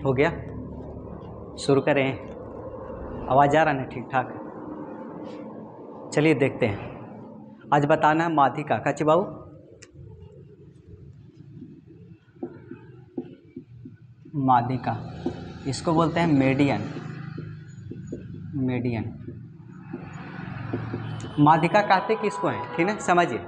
हो गया, शुरू करें। आवाज़ आ रहा है ठीक ठाक? चलिए देखते हैं। आज बताना है माध्यिका का चिबाऊ। माध्यिका, इसको बोलते हैं मेडियन। मेडियन माध्यिका कहते किसको है, ठीक है? समझिए,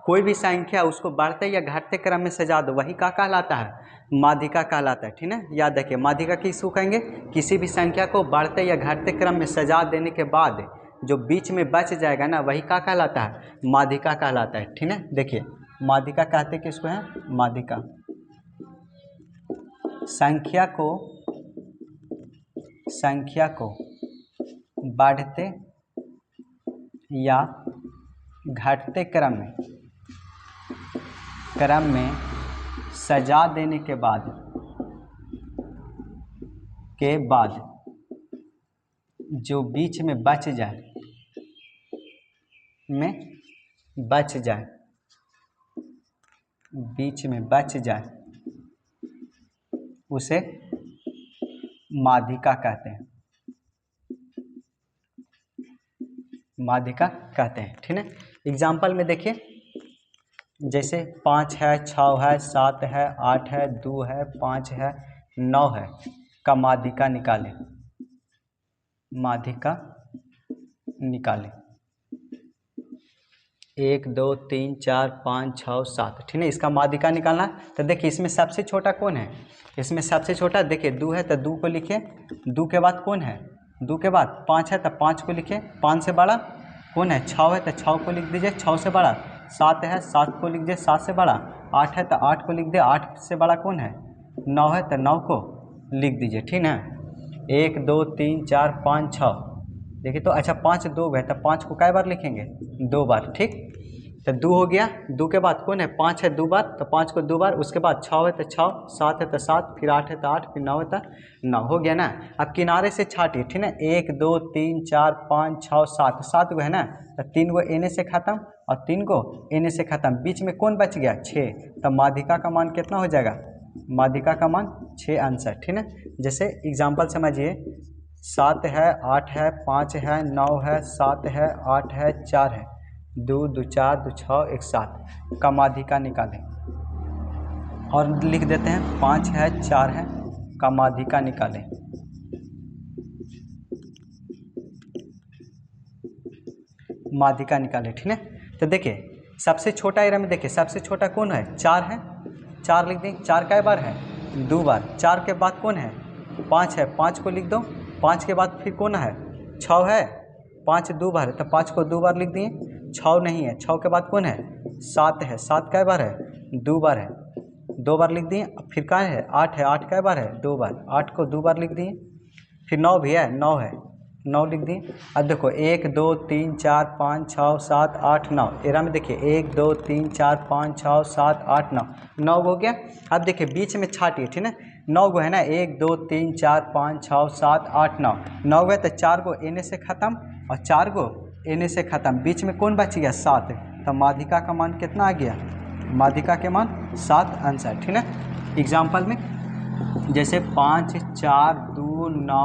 कोई भी संख्या उसको बढ़ते या घटते क्रम में सजा दो, वही का कहलाता है, माध्यिका कहलाता है, ठीक है? याद रखिए, माध्यिका किसको कहेंगे? किसी भी संख्या को बढ़ते या घटते क्रम में सजा देने के बाद जो बीच में बच जाएगा ना, वही का कहलाता है, माध्यिका कहलाता है, ठीक है? देखिए, माध्यिका कहते किसको है? माध्यिका संख्या को बढ़ते या घटते क्रम में सजा देने के बाद जो बीच में बच जाए उसे माध्यिका कहते हैं, माध्यिका कहते हैं, ठीक है? एग्जाम्पल में देखिए, जैसे 5 है, 6 है, 7 है, 8 है, 2 है, 5 है, 9 है का माध्यिका निकालें। माध्यिका निकालें 1 2 3 4 5 6 7, ठीक है? इसका माध्यिका निकालना है। तो देखिए, इसमें सबसे छोटा कौन है? इसमें सबसे छोटा देखिए 2 है, तो 2 को लिखे। 2 के बाद कौन है? 2 के बाद 5 है, तो 5 को लिखे। 5 से बड़ा कौन है? 6 है, तो 6 को लिख दीजिए। 6 से बड़ा 7 है, 7 को लिख दीजिए। 7 से बड़ा 8 है, तो 8 को लिख दे। 8 से बड़ा कौन है? 9 है, तो 9 को लिख दीजिए, ठीक है? 1 2 3 4 5 6, देखिए तो अच्छा 5 2 है, तो 5 को कै बार लिखेंगे? 2 बार, ठीक? तो 2 हो गया। 2 के बाद कौन है? 5 है 2 बार, तो 5 को 2 बार। उसके बाद 6 है तो 6, 7 है तो 7, फिर 8 है तो 8, फिर 9 है तो 9। हो गया ना? अब किनारे से छाटिए, ठीक है? 1 2 3 4 5 6 7, 7 गो है ना, तो 3 गो एने से खत्म और 3 गो एने से खत्म। बीच में कौन बच गया? 6। तो माध्यिका का मान कितना हो जाएगा? माध्यिका का मान 6 आंसर, ठीक है? जैसे एग्जाम्पल समझिए, 7 है, 8 है, 5 है, 9 है, 7 है, 8 है, 4 है, 2 2 4 2 6 1 7 का माध्यिका निकालें। और लिख देते हैं 5 है 4 है का माध्यिका निकालें। माध्यिका निकालें, ठीक है? तो देखिए, सबसे छोटा एरिया में देखिए, सबसे छोटा कौन है? 4 है। 4 लिख दें। 4 कै बार है? 2 बार। 4 के बाद कौन है? 5 है, 5 को लिख दो। 5 के बाद फिर कौन है? 6 है। 5 2 बार है, तो 5 को 2 बार लिख दिए। 6 नहीं है। 6 के बाद कौन है? 7 है। 7 कै बार है? 2 बार है, 2 बार लिख दिए। फिर क्या है? 8 है। 8 कै बार है? 2 बार। 8 को 2 बार लिख दिए। फिर 9 भी है, 9 है, 9 लिख दिए। अब देखो 1 2 3 4 5 6 7 8 9, एरा में देखिए 1 2 3 4 5 6 7 8 9, 9 हो गया। अब देखिए बीच में छाटिए, ठीक है? 9 गो है ना, 1 2 3 4 5 6 7 8 9, 9 गए तो 4 गो एने से खत्म और 4 गो एने से खत्म। बीच में कौन बच गया? 7। तो माध्यिका का मान कितना आ गया? माध्यिका के मान 7 आंसर, ठीक है? एग्जाम्पल में जैसे 5 4 2 9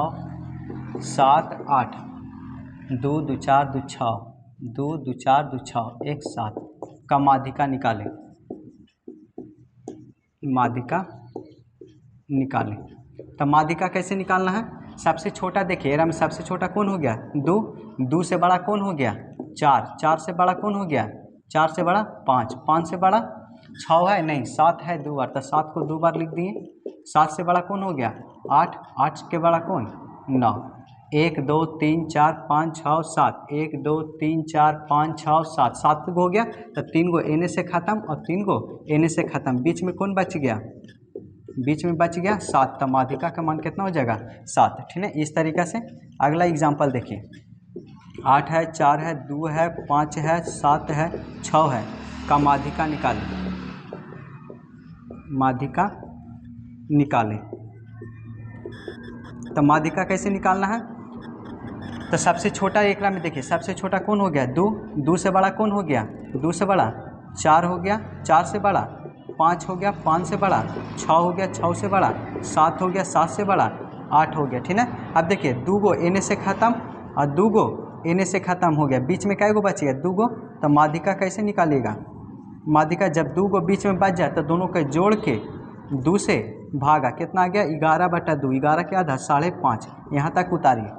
7 8, 2 2 4 2 6, 2 2 4 2 6 1 7 का माध्यिका निकालें। माध्यिका निकालें। तो माध्यिका कैसे निकालना है? सबसे छोटा देखिए, एरा में सबसे छोटा कौन हो गया? 2। 2 से बड़ा कौन हो गया? 4। 4 से बड़ा कौन हो गया? 4 से बड़ा 5। 5 से बड़ा 6 है नहीं, 7 है 2 बार, तो 7 को 2 बार लिख दिए। 7 से बड़ा कौन हो गया? 8। 8 के बड़ा कौन? 9। 1 2 3 4 5 6 7, 1 2 3 4 5 6 7, 7 गो हो गया। तो 3 गो एने से खत्म और 3 गो एने से खत्म। बीच में कौन बच गया? बीच में बच गया 7। तो माध्यिका का मान कितना हो जाएगा? 7, ठीक है? इस तरीक़े से अगला एग्जाम्पल देखिए, 8 है 4 है 2 है 5 है 7 है 6 है का माध्यिका निकालें। माध्यिका निकालें। तो माध्यिका कैसे निकालना है? तो सबसे छोटा एकरा में देखिए, सबसे छोटा कौन हो गया? 2। 2 से बड़ा कौन हो गया? 2 से बड़ा 4 हो गया। 4 से बड़ा 5 हो गया 5 से बड़ा, 6 हो गया 6 से बड़ा, 7 हो गया 7 से बड़ा, 8 हो गया। ठीक है, अब देखिए 2 गो एने से ख़त्म और 2 गो एने से ख़त्म हो गया, बीच में कै गो बच गया 2 गो। तो माध्यिका कैसे निकालिएगा? माध्यिका जब 2 गो बीच में बच जाए तो दोनों को जोड़ के 2 से भागा, कितना आ गया 11/2, 11 के आधा 5.5, यहाँ तक उतारिए।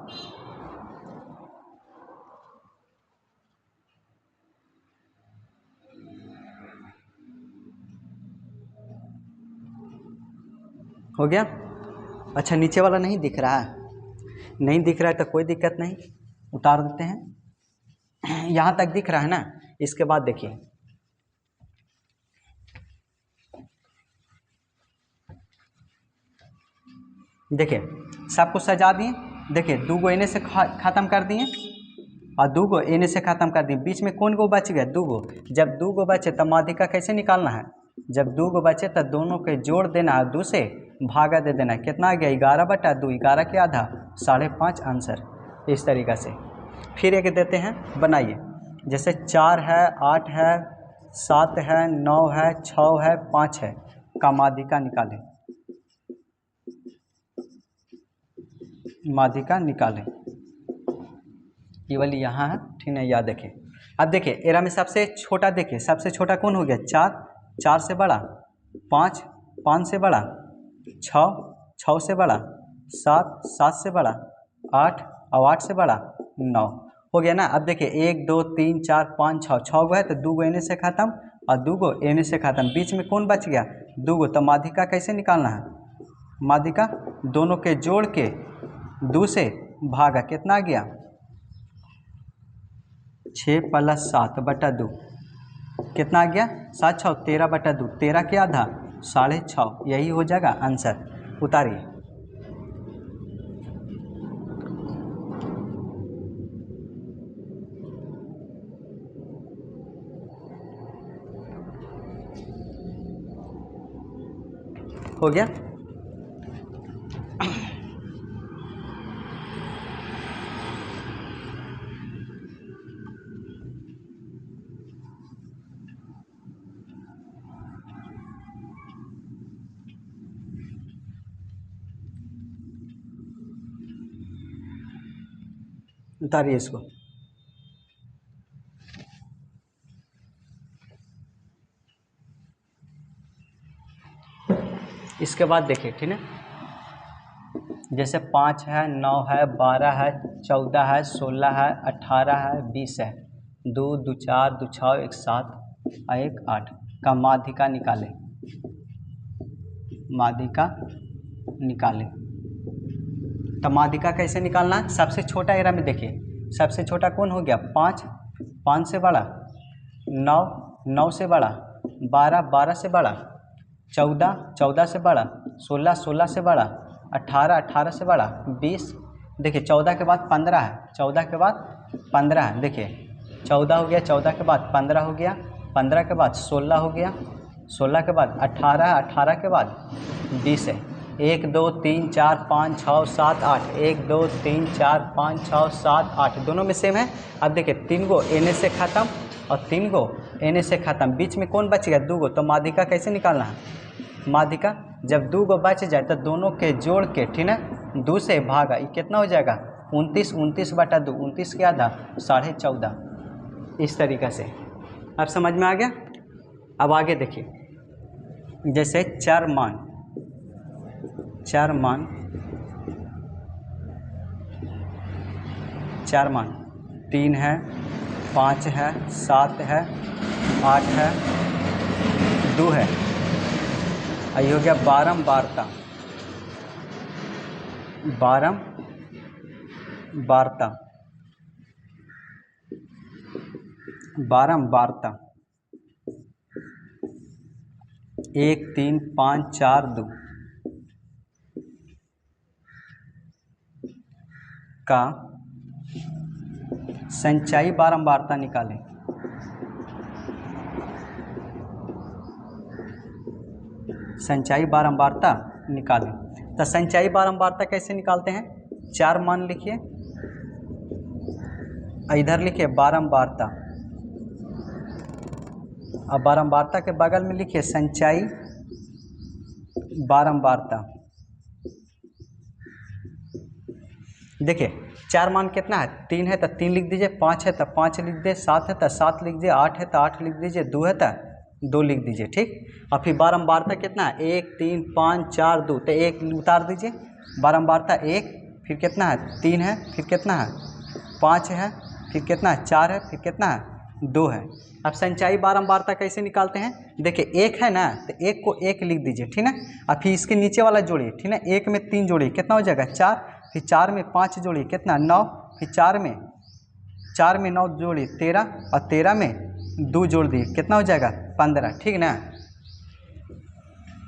हो गया? अच्छा नीचे वाला नहीं दिख रहा है? नहीं दिख रहा है तो कोई दिक्कत नहीं, उतार देते हैं। यहाँ तक दिख रहा है ना? इसके बाद देखिए, देखिए सब कुछ सजा दिए। देखिए 2 गो एने से ख़त्म कर दिए और 2 गो एने से ख़त्म कर दिए, बीच में कौन गो बच गया 2 गो। जब 2 गो बचे तब माध्यिका कैसे निकालना है? जब 2 गो बचे तो दोनों के जोड़ देना है, 2 से भागा दे देना, कितना आ गया 11/2, 11 के आधा 5.5 आंसर। इस तरीक़ा से फिर एक देते हैं, बनाइए। जैसे 4 है, 8 है, 7 है, 9 है, 6 है, 5 है का माध्यिका निकालें। माध्यिका निकालें, ये वाली यहाँ है, ठीक है, याद देखें। अब देखिए एरा में सबसे छोटा, देखिए सबसे छोटा कौन हो गया 4, 4 से बड़ा, 5, 5 से बड़ा, 6, 6 से बड़ा, 7, 7 से बड़ा, 8 और 8 से बड़ा 9 हो गया ना। अब देखिए 1 2 3 4 5 6, 6 गो है तो 2 गो एने से ख़त्म और 2 गो एने से ख़त्म, बीच में कौन बच गया 2 गो। तो माध्यिका कैसे निकालना है? माध्यिका दोनों के जोड़ के 2 से भागा, कितना आ गया 6 + 7/2, कितना आ गया 7 6 13/2, 13 के आधा 6.5, यही हो जाएगा आंसर। उतारिए। हो गया? उतारिए इसको। इसके बाद देखिए, ठीक है, जैसे 5 है, 9 है, 12 है, 14 है, 16 है, 18 है, 20 है, 2 2 4 2 6 1 7 और 1 8 का माध्यिका निकालें। माध्यिका निकालें। तो माध्यिका कैसे निकालना है? सबसे छोटा एरा में देखिए, सबसे छोटा कौन हो गया 5, 5 से बड़ा, 9, 9 से बड़ा, 12, 12 से बड़ा, 14, 14 से बड़ा, 16, 16 से बड़ा, 18, 18 से बड़ा, 20। देखिए 14 के बाद 15 है, 14 के बाद 15 है, देखिए 14 हो गया, 14 के बाद 15 हो गया, 15 के बाद 16 हो गया, 16 के बाद 18, 18 के बाद 20 है। 1 2 3 4 5 6 7 8, 1 2 3 4 5 6 7 8 दोनों में सेम है। अब देखिए 3 गो एने से ख़त्म और 3 गो एने से ख़त्म, बीच में कौन बच गया 2 गो। तो माध्यिका कैसे निकालना है? माध्यिका जब 2 गो बच जाए तो दोनों के जोड़ के, ठीक है, 2 से भागा, ये कितना हो जाएगा 29, 29/2, 29 के आधा 14.5। इस तरीक़ा से अब समझ में आ गया? अब आगे देखिए, जैसे चर मान 3 है, 5 है, 7 है, 8 है, 2 है, ये हो गया बारंबारता। बारंबारता 1 3 5 4 2 का संचयी बारंबारता निकालें। संचयी बारंबारता निकालें। तो संचयी बारंबारता कैसे निकालते हैं? 4 मान लिखिए, इधर लिखिए बारंबारता, अब बारंबारता के बगल में लिखिए संचयी बारंबारता। देखिए 4 मान कितना है, 3 है तो 3 लिख दीजिए, 5 है तो 5 लिख दीजिए, 7 है तो 7 लिख दीजिए, 8 है तो 8 लिख दीजिए, 2 है तो 2 लिख दीजिए। ठीक, और फिर बारंबारता कितना है, 1 3 5 4 2, तो 1 उतार दीजिए। बारंबारता 1, फिर कितना है 3 है, फिर कितना है 5 है, फिर कितना है 4 है, फिर कितना है 2 है। अब संचयी बारंबारता कैसे निकालते हैं, देखिए 1 है ना, तो 1 को 1 लिख दीजिए, ठीक ना। अब फिर इसके नीचे वाला जोड़िए, ठीक ना, 1 में 3 जोड़िए, कितना हो जाएगा 4, फिर 4 में 5 जोड़िए, कितना 9, फिर 4 में 9 जोड़िए 13, और 13 में 2 जोड़ दिए, कितना हो जाएगा 15, ठीक ना,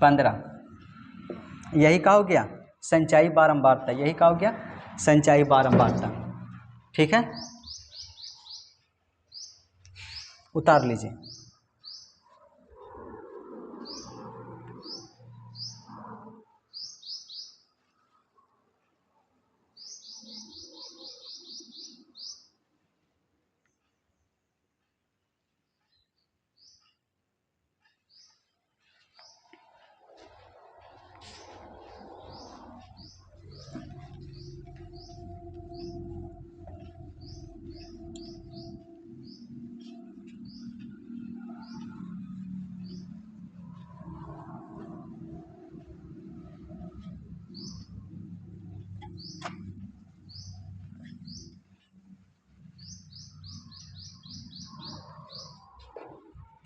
15। यही का हो गया संचयी बारंबारता, यही का हो गया संचयी बारंबारता। ठीक है, उतार लीजिए।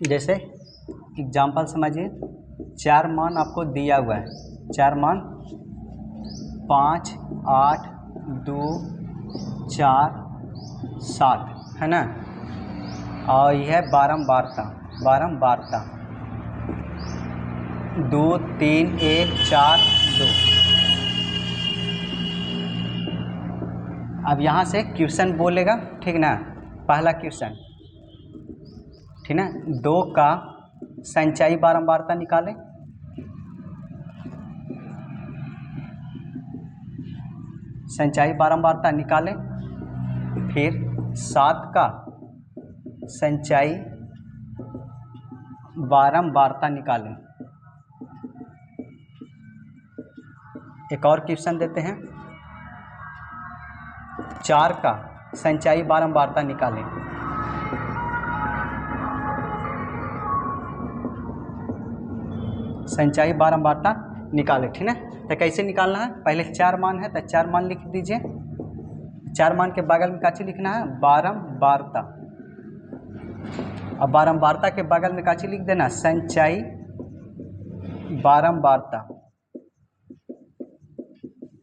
जैसे एग्जाम्पल समझिए, 4 मान आपको दिया हुआ है, 4 मान 5 8 2 4 7 है ना, और यह है बारंबारता, 2 3 1 4 2। अब यहाँ से क्वेश्चन बोलेगा, ठीक ना, पहला क्वेश्चन, ठीक ना, 2 का संचयी बारंबारता निकालें। संचयी बारंबारता निकालें, फिर 7 का संचयी बारंबारता निकालें। एक और क्वेश्चन देते हैं, 4 का संचयी बारंबारता निकालें। संचयी बारंबारता निकालें, ठीक है। तो कैसे निकालना है, पहले 4 मान है तो 4 मान लिख दीजिए, 4 मान के बगल में क्या चीज लिखना है, बारंबारता। अब बारंबारता के बगल में क्या चीज लिख देना, संचयी बारंबारता।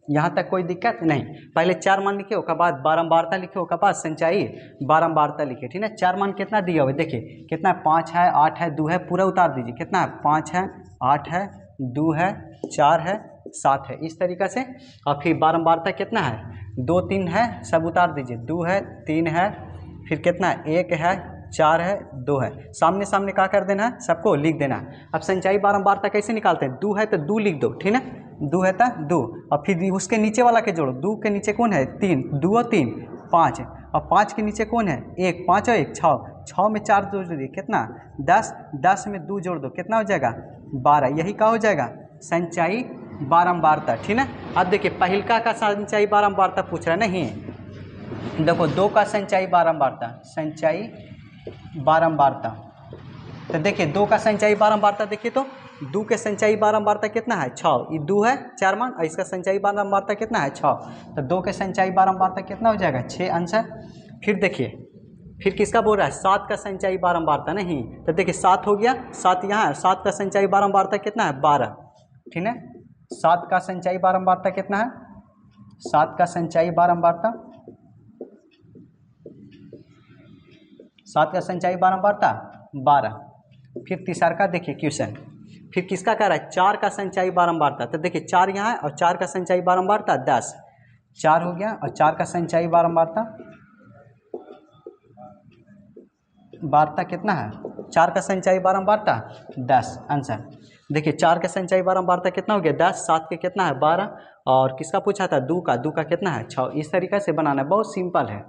यहाँ तक कोई दिक्कत नहीं, पहले 4 मान लिखे, उसके बाद बारंबारता लिखे, उसके बाद संचयी बारंबारता लिखे, ठीक है। 4 मान कितना दिया हुआ है, देखिए कितना, 5 है 8 है 2 है, पूरा उतार दीजिए, कितना है 5 है 8 है 2 है 4 है 7 है, इस तरीक़ा से। और फिर बारंबारता कितना है, 2 3 है, सब उतार दीजिए, 2 है 3 है, फिर कितना है 1 है 4 है 2 है, सामने सामने क्या कर देना है, सबको लिख देना है। अब संचयी बारंबारता कैसे निकालते हैं, 2 है तो 2 लिख दो, ठीक है, 2 है तो 2, और फिर उसके नीचे वाला के जोड़ो, 2 के नीचे कौन है 3, 2 और 3 5, और 5 के नीचे कौन है 1, 5 और 1 6, 6 में 4 जोड़ दिए, कितना 10, 10 में 2 जोड़ दो, कितना हो जाएगा 12, यही क्या हो जाएगा संचयी बारंबारता, ठीक है। अब देखिए पहिलका का संचयी बारंबारता पूछ रहा है, नहीं देखो 2 का संचयी बारंबारता, संचयी बारंबारता, तो देखिए 2 का संचयी बारंबारता, देखिए तो 2 के संचयी बारंबारता कितना है 6, ये 2 है 4 मान, और इसका संचयी बारंबारता कितना है 6, तो 2 के संचयी बारंबारता कितना हो जाएगा 6 आंसर। फिर देखिए, फिर किसका बोल रहा है, 7 का संचयी बारंबारता, नहीं तो देखिए 7 हो गया, 7 यहाँ है, 7 का संचयी बारंबारता कितना है 12, ठीक है। 7 का संचयी बारंबारता कितना है, 7 का संचयी बारंबारता, 7 का संचयी बारंबारता 12। फिर तीसरा का देखिए क्वेश्चन, फिर किसका कह रहा है 4 का संचयी बारंबारता, तो देखिए 4 यहाँ है, और 4 का संचयी बारंबारता 10, 4 हो गया, और 4 का संचयी बारंबारता कितना है, 4 का संचयी बारंबारता 10 आंसर। देखिए 4 का संचयी बारंबारता कितना हो गया 10, 7 के कितना है 12, और किसका पूछा था 2 का कितना है 6, इस तरीके से बनाना है, बहुत सिंपल है।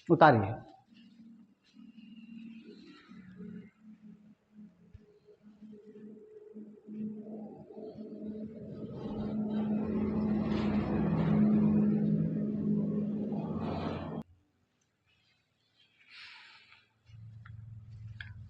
उतारिए।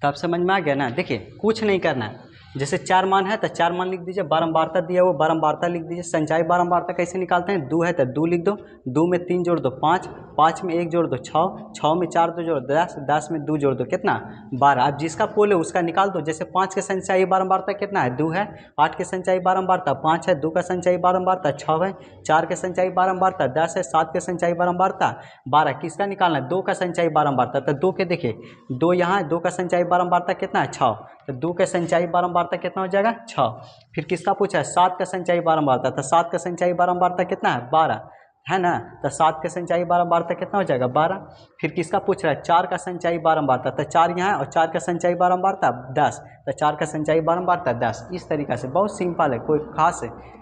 तो आप समझ में आ गया ना। देखिए कुछ नहीं करना है, जैसे 4 मान है तो 4 मान लिख दीजिए, बारंबारता दिया वो बारंबारता लिख दीजिए। संचाई बारंबारता कैसे निकालते हैं, 2 है तो 2 लिख दो, 2 में 3 जोड़ दो 5, 5 में 1 जोड़ दो 6, 6 में 4 2 जोड़ 10, 10 में 2 जोड़ दो कितना 12। अब जिसका पोल है उसका निकाल दो। जैसे 5 के संचाई बारंबारता कितना है 2 है, 8 के संचाई बारंबारता 5 है, 2 का संचाई बारंबारता 6 है, 4 के संचाई बारंबारता 10 है, 7 के संचाई बारंबारता 12। किसका निकालना है 2 का संचाई बारंबारता। तो 2 के देखिए 2 यहाँ है, 2 का संचाई बारंबारता कितना है 6, तो 2 के संचाई बारंबारता कितना हो जाएगा 6। फिर किसका पूछा है 7 का संचाई बारंबारता, तो 7 का संचाई बारंबारता कितना है 12 है ना, तो 7 का संचाई बारंबारता कितना हो जाएगा 12। फिर किसका पूछ रहा है 4 का संचाई बारंबारता, तो 4 यहाँ है और 4 का संचाई बारंबारता 10, तो 4 का संचाई बारंबारता 10। इस तरीक़ा से बहुत सिंपल है, कोई खास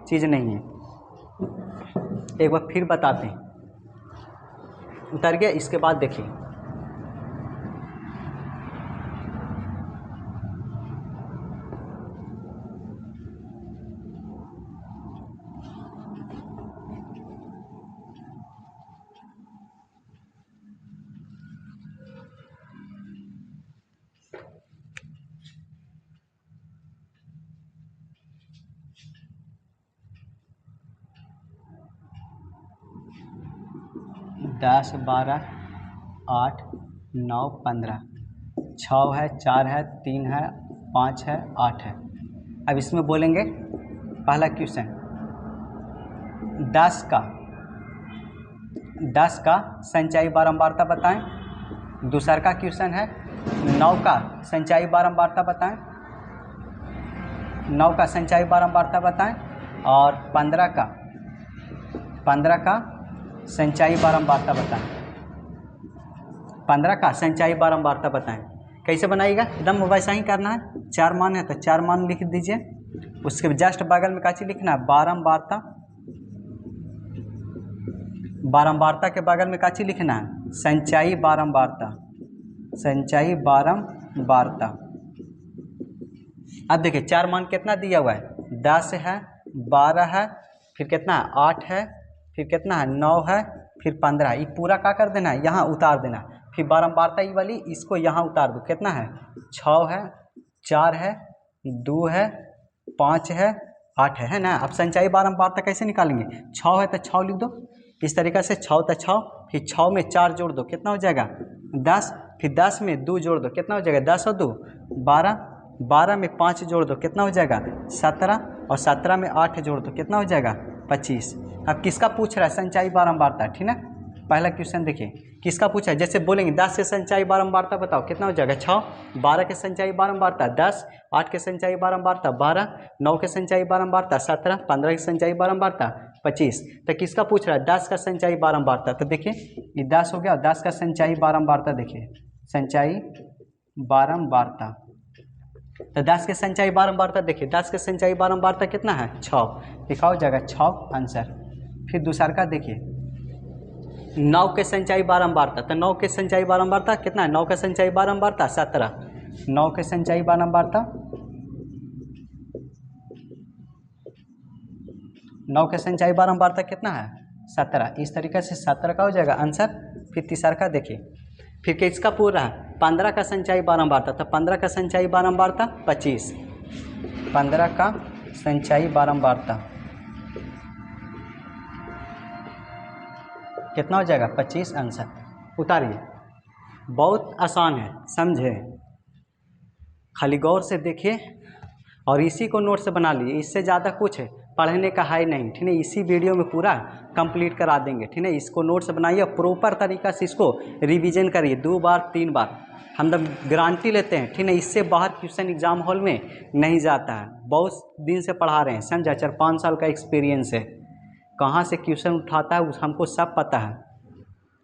चीज़ नहीं है। एक बार फिर बताते हैं, उतर गया। इसके बाद देखिए 10 12 8 9 15, 6 है 4 है 3 है 5 है 8 है। अब इसमें बोलेंगे पहला क्वेश्चन 10 का संचाई बारंबारता बताएं। दूसरा का क्वेश्चन है 9 का संचाई बारंबारता बताएं, 9 का संचाई बारंबारता बताएं। और 15 का संचाई बारंबारता बताएं, 15 का संचाई बारंबारता बताएं। कैसे बनाइएगा, एकदम वैसा ही करना है। 4 मान है तो 4 मान लिख दीजिए, उसके जस्ट बगल में क्या चीज़ लिखना है बारंबारता, बारंबारता के बगल में क्या चीज़ लिखना है संचाई बारंबारता, संचाई बारंबारता। अब देखिए 4 मान कितना दिया हुआ है 10 है 12 है, फिर कितना है 8 है, फिर कितना है 9 है, फिर 15। ये पूरा क्या कर देना है यहाँ उतार देना। फिर बारंबारता ये वाली इसको यहाँ उतार दो, कितना है 6 है 4 है 2 है 5 है 8 है ना। अब संचाई बारंबारता कैसे निकालेंगे, 6 है तो 6 लिख दो इस तरीक़े से, 6 तो 6, फिर 6 में 4 जोड़ दो कितना हो जाएगा 10, फिर 10 में 2 जोड़ दो कितना हो जाएगा 10 और 2 12, 12 में 5 जोड़ दो कितना हो जाएगा 17, और 17 में 8 जोड़ दो कितना हो जाएगा 25। अब किसका पूछ रहा है संचाई बारंबारता, ठीक है। पहला क्वेश्चन देखिए किसका पूछा है, जैसे बोलेंगे 10 के संचाई बारंबारता बताओ कितना हो जाएगा 6, 12 के संचाई बारंबारता 10, 8 के संचाई बारंबारता 12, 9 के संचाई बारंबारता 17, 15 की संचाई बारंबारता 25। तो किसका पूछ रहा है 10 का संचाई बारंबारता। तो देखिए ये 10 हो गया, 10 का संचाई बारंबारता देखिए संचाई बारंबारता, तो 10 के संचाई बारंबारता देखिए 10 के संचाई बारंबारता कितना है 6, लिखा हो जाएगा 6 आंसर। फिर दूसरा का देखिए 9 के संचाई बारंबारता, तो 9 के संचाई बारंबारता कितना है 9 का संचाई बारंबारता 17, 9 के संचाई बारंबारता 9 के संचाई बारंबारता कितना है 17। इस तरीके से 17 का हो जाएगा आंसर। फिर तीसरा का देखिए, फिर किसका पूरा है 15 का संचाई बारंबारता, तो 15 का संचाई बारंबारता 25, 15 का संचाई बारंबारता कितना हो जाएगा 25 आंसर। उतारिए, बहुत आसान है समझे, खाली गौर से देखिए और इसी को नोट से बना लीजिए। इससे ज़्यादा कुछ पढ़ने का है नहीं, ठीक है। इसी वीडियो में पूरा कंप्लीट करा देंगे, ठीक है। इसको नोट से बनाइए, प्रॉपर तरीक़ा से इसको रिवीजन करिए 2 बार 3 बार, हम लोग गारंटी लेते हैं, ठीक है। इससे बाहर क्वेश्चन एग्जाम हॉल में नहीं जाता है। बहुत दिन से पढ़ा रहे हैं समझा, 4-5 साल का एक्सपीरियंस है, कहाँ से क्वेश्चन उठाता है हमको सब पता है।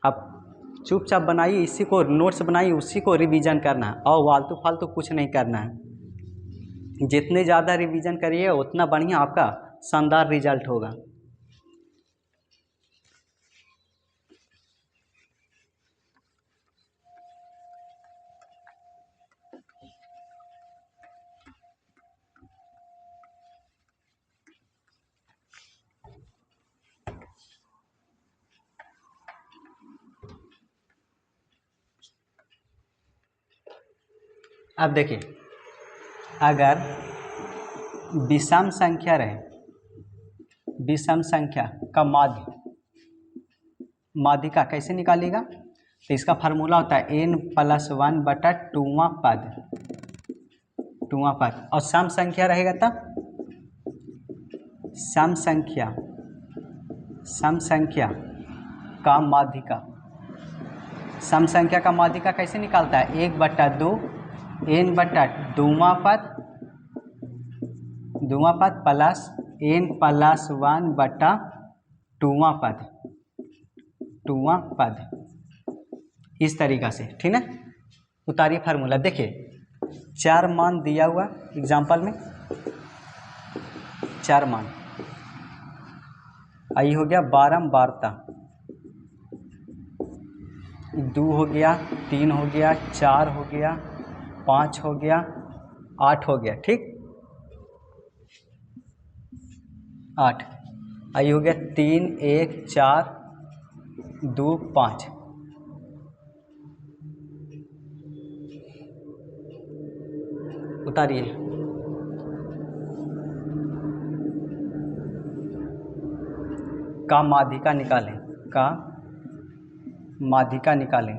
अब चुपचाप बनाइए, इसी को नोट्स बनाइए, उसी को रिवीजन करना है और फालतू फालतू कुछ नहीं करना है। जितने ज़्यादा रिवीजन करिए उतना बढ़िया आपका शानदार रिजल्ट होगा। अब देखिए, अगर विषम संख्या रहे, विषम संख्या का माध्यिका कैसे निकालेगा? तो इसका फार्मूला होता है n+1 बटा टूवां पद, और सम संख्या रहेगा तब सम संख्या का माध्यिका, सम संख्या का माध्यिका कैसे निकालता है? 1/2 n बटा दूवां पद प्लस n+1 बटा टूवां पद, इस तरीक़ा से, ठीक है। उतारिए फार्मूला। देखिए 4 मान दिया हुआ एग्जाम्पल में, 4 मान, आई हो गया बारंबारता, 2 हो गया, 3 हो गया, 4 हो गया, 5 हो गया, 8 हो गया, ठीक, 8, आई हो गया 3, 1, 4, 2, 5। उतारिए। का माध्यिका निकालें, का माध्यिका निकालें,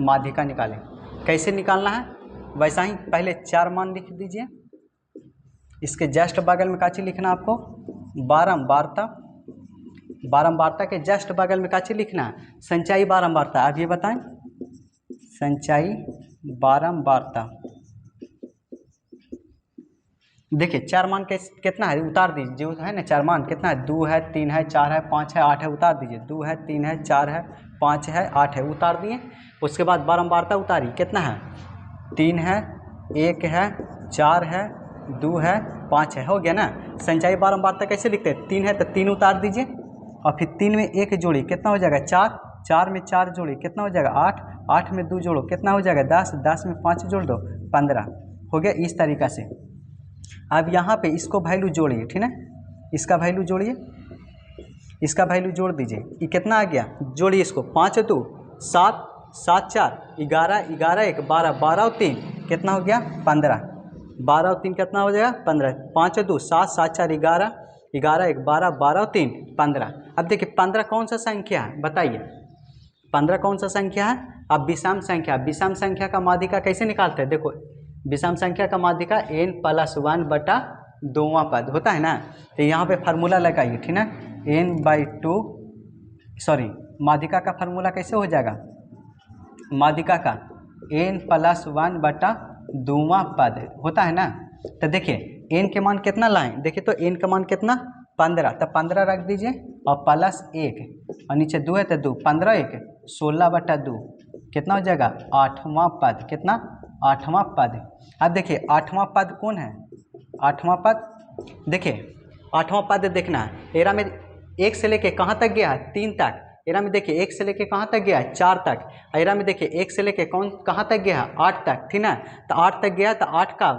माध्यिका निकालें। कैसे निकालना है? वैसा ही पहले 4 मान लिख दीजिए, इसके जस्ट बगल में काची लिखना आपको? बारंबारता के जस्ट बगल में काची लिखना है? संचयी बारंबारता। आप ये बताएं, संचयी बारंबारता। देखिए 4 मान कितना है, उतार दीजिए, जो है ना 4 मान कितना है? 2 है, 3 है, 4 है, 5 है, 8 है, उतार दीजिए। 2 है, 3 है, 4 है, 5 है, 8 है, उतार दिए। उसके बाद बारंबारता उतारी, कितना है? 3 है, 1 है, 4 है, 2 है, 5 है, हो गया ना। संचयी बारंबारता कैसे लिखते हैं? 3 है तो 3 उतार दीजिए, और फिर 3 में 1 जोड़ी, कितना हो जाएगा? 4, 4 में 4 जोड़ी, कितना हो जाएगा? 8, 8 में 2 जोड़ो, कितना हो जाएगा? 10, 10 में 5 जोड़ दो, 15, हो गया। इस तरीक़ा से अब यहाँ पे इसको वैल्यू जोड़िए, ठीक है, इसका वैल्यू जोड़िए, इसका वैल्यू जोड़ दीजिए। ये कितना आ गया? जोड़िए इसको, 5 2 7, 7 4 11, 11 1 12, 12 और 3 कितना हो गया? 15, 12 और 3 कितना हो जाएगा? 15, 5 2 7, 7 4 11, 11 1 12, 12 और 3 15। अब देखिए 15 कौन सा संख्या है, बताइए 15 कौन सा संख्या है? अब विषम संख्या, विषम संख्या का माध्यिका कैसे निकालते हैं? देखो विषम संख्या का माध्यिका n+1 बटा दोवां पद होता है ना, तो यहाँ पे फार्मूला लगाइए, ठीक है। n/2, सॉरी, माध्यिका का फार्मूला कैसे हो जाएगा? माध्यिका का n+1 बटा दोवां पद होता है ना। तो देखिए n के मान कितना लाएं? देखिए तो n का मान कितना? 15, तो 15 रख दीजिए, और प्लस 1, और नीचे 2 है तो 2, 15 1 16/2, कितना हो जाएगा? 8वां पद, कितना? 8वां पद। अब देखिए 8वां पद कौन है? 8वां पद, देखिए 8वां पद देखना है। एरा में 1 से लेके कहाँ तक गया है? 3 तक। एरा में देखिए 1 से लेके कहाँ तक गया है? 4 तक। एरा में देखिए 1 से लेके कहाँ तक गया है? 8 तक, ठीक है। तो 8 तक गया, तो 8 का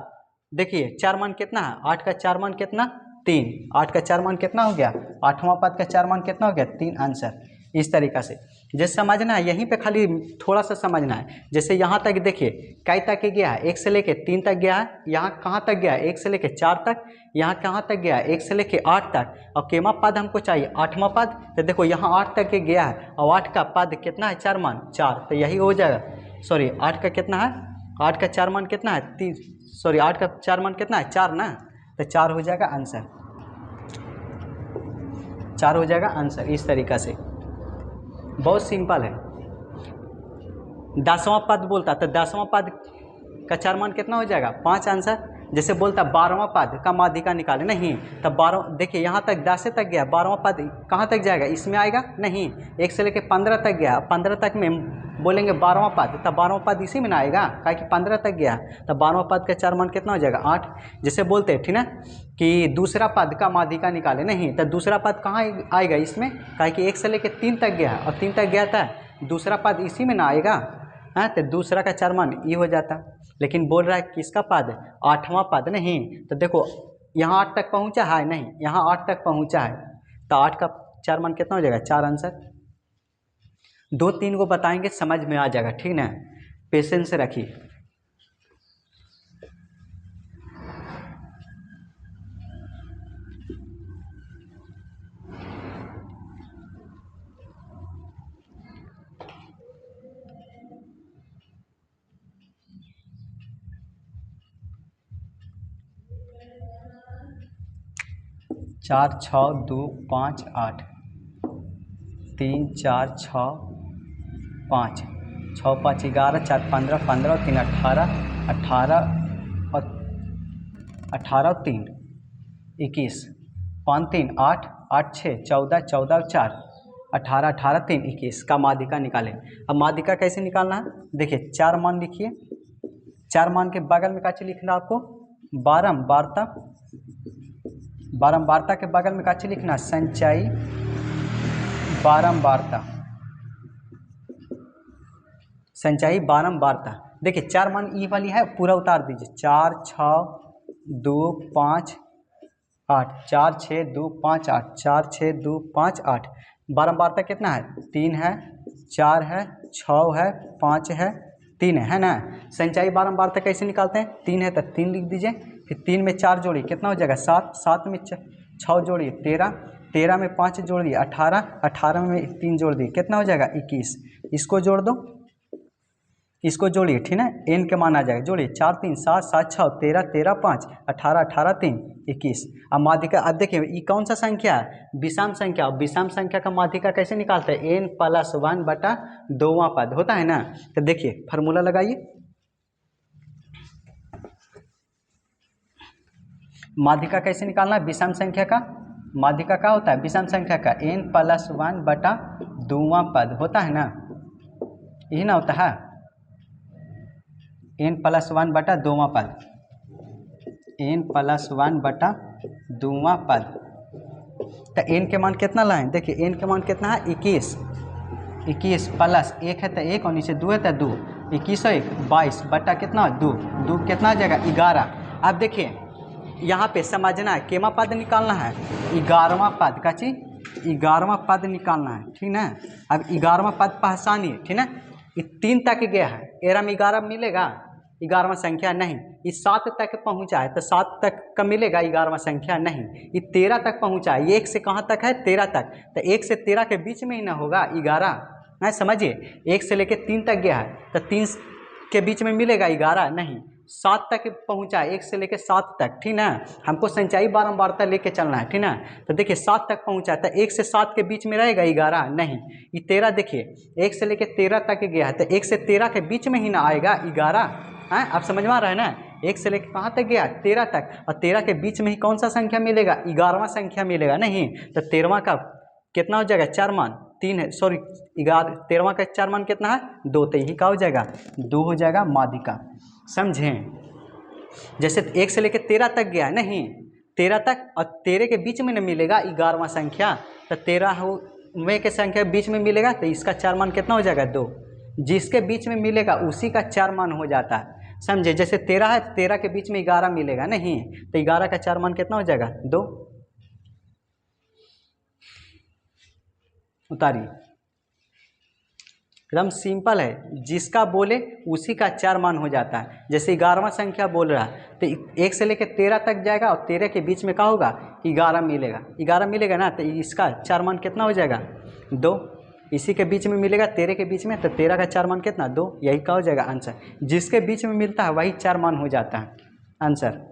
देखिए 4 मान कितना है? 8 का 4 मान कितना? 3। 8 का 4 मान कितना हो गया? 8वां पद का 4 मान कितना हो गया? 3 आंसर। इस तरीक़ा से जैसे समझना है, यहीं पे खाली थोड़ा सा समझना है। जैसे यहाँ तक देखिए कई तक गया है? 1 से लेके 3 तक गया है। यहाँ कहाँ तक गया है? 1 से लेके 4 तक। यहाँ कहाँ तक गया है? 1 से लेके 8 तक। और केमा पद हमको चाहिए? 8वां पद। तो देखो यहाँ 8 तक के गया है, और 8 का पद कितना है? 4 मान 4, तो यही हो जाएगा। सॉरी 8 का कितना है? 8 का 4 मान कितना है? 3, सॉरी 8 का 4 मान कितना है? 4 ना, तो 4 हो जाएगा आंसर, 4 हो जाएगा आंसर। इस तरीक़ा से बहुत सिंपल है। 10वां पद बोलता, तो 10वां पद का 4 मान कितना हो जाएगा? 5 आंसर। जैसे बोलता 12वां पद का माध्यिका निकाले, नहीं, तब 12, देखिए यहाँ तक 10 तक गया, 12वां पद कहाँ तक जाएगा? इसमें आएगा नहीं। 1 से लेके 15 तक गया, 15 तक में बोलेंगे 12वां पद, तब 12वां पद इसी में ना आएगा, काहे कि 15 तक गया, तब 12वां पद का 4 मान कितना हो जाएगा? 8। जैसे बोलते हैं, ठीक है, कि दूसरा पद का माध्यिका निकाले, नहीं, तो दूसरा पद कहाँ आएगा इसमें? काहे कि 1 से लेके 3 तक गया, और 3 तक गया था, दूसरा पद इसी में ना आएगा, हाँ, तो दूसरा का 4 मान ये हो जाता। लेकिन बोल रहा है किसका पद? 8वां पद, नहीं, तो देखो यहाँ 8 तक पहुँचा है, नहीं, यहाँ 8 तक पहुँचा है, तो 8 का 4 मान कितना हो जाएगा? 4 आंसर। 2-3 को बताएंगे समझ में आ जाएगा, ठीक ना। पेशेंस से रखिए। चार 6 2 5 8 3 4 6 5 6 5 11 4 15 15 और 3 18 18 और 18 और 3 21 5 3 8 8 6 14 14 और 4 18 18 3 21 का माध्यिका निकालें। अब माध्यिका कैसे निकालना है, देखिए 4 मान लिखिए। 4 मान के बगल में क्या चीज लिखना आपको, बारंबारता। बारंबारता के बगल में क्या चीज लिखना, संचयी बारंबारता। संचयी बारंबारता। देखिए 4 मान ई वाली है, पूरा उतार दीजिए। 4 6 2 5 8 4 6 2 5 8 4 6 2 5 8। बारंबारता कितना है, 3 है, 4 है, 6 है, 5 है, 3 है ना। संचयी बारंबारता कैसे निकालते हैं, 3 है तो 3 लिख दीजिए, फिर 3 में 4 जोड़िए कितना हो जाएगा 7, 7 में 6 जोड़िए 13, 13 में 5 जोड़ दिए 18, 18 में 3 जोड़ दिए कितना हो जाएगा 21। इसको जोड़ दो, इसको जोड़िए, ठीक है, एन के मान आ जाएगा। जोड़िए 4 3 7 7 6 13 13 5 18 18 3 21। अब माध्यिका, अब देखिए ये कौन सा संख्या है, विषम संख्या। और विषम संख्या का माध्यिका कैसे निकालते हैं, एन प्लस 1 बटा 2वां पद होता है ना। तो देखिए फार्मूला लगाइए, माध्यिका कैसे निकालना है विषम संख्या का। माध्यिका क्या होता है विषम संख्या का, एन प्लस 1 बटा 2वां पद होता है ना, यही ना होता है, एन प्लस 1 बटा 2वां पद, एन प्लस 1 बटा 2वां पद। तो एन के मान कितना लाएं, देखिए एन के मान कितना है 21, 21 प्लस 1 है तो 1 और नीचे 2 है तो 2, 21 और 1 22 बटा कितना 2, 2 कितना आ जाएगा 11। अब देखिए यहाँ पे समझना है, केमा पद निकालना है, 11वां पद का चीज, 11वां पद निकालना है, ठीक ना। अब 11वां पद पहचानिए, ठीक ना। ये 3 तक गया है, एरा में 11 मिलेगा, 11वां संख्या नहीं। ये 7 तक पहुंचा है तो 7 तक का मिलेगा, 11वां संख्या नहीं। ये 13 तक पहुंचा है, ये 1 से कहाँ तक है 13 तक, तो 1 से 13 के बीच में ही ना होगा 11, नहीं समझिए। 1 से लेके 3 तक गया है तो 3 के बीच में मिलेगा 11 नहीं, 7 तक पहुंचा है, 1 से लेके 7 तक, ठीक ना। हमको संचयी बारंबारता लेके चलना है, ठीक ना। तो देखिए 7 तक पहुंचा है तो 1 से 7 के बीच में रहेगा 11 नहीं। ये 13 देखिए 1 से लेके 13 तक गया है तो 1 से 13 के बीच में ही ना आएगा 11, हैं आप समझ में आ रहा है ना। 1 से लेके कहाँ तक गया 13 तक, और 13 के बीच में ही कौन सा संख्या मिलेगा 11वां संख्या मिलेगा नहीं। तो 13वां का कितना हो जाएगा 4 मान, 3 है सॉरी 13वां का 4 मान कितना है 2, तो यही का हो जाएगा 2 हो जाएगा माध्यिका, समझें। जैसे 1 से लेके 13 तक गया नहीं, 13 तक और 13 के बीच में न मिलेगा 11वां संख्या, तो 13 में के संख्या बीच में मिलेगा तो इसका 4 मान कितना हो जाएगा 2, जिसके बीच में मिलेगा उसी का 4 मान हो जाता है, समझे। जैसे 13 है 13 के बीच में 11 मिलेगा नहीं, तो 11 का 4 मान कितना हो जाएगा 2। उतारिए, एकदम सिंपल है, जिसका बोले उसी का 4 मान हो जाता है। जैसे 11वां संख्या बोल रहा है तो 1 से लेकर 13 तक जाएगा और 13 के बीच में क्या होगा 11 मिलेगा, 11 मिलेगा ना, तो इसका 4 मान कितना हो जाएगा 2। इसी के बीच में मिलेगा 13 के बीच में, तो 13 का 4 मान कितना 2, यही क्या हो जाएगा आंसर। जिसके बीच में मिलता है वही 4 मान हो जाता है आंसर।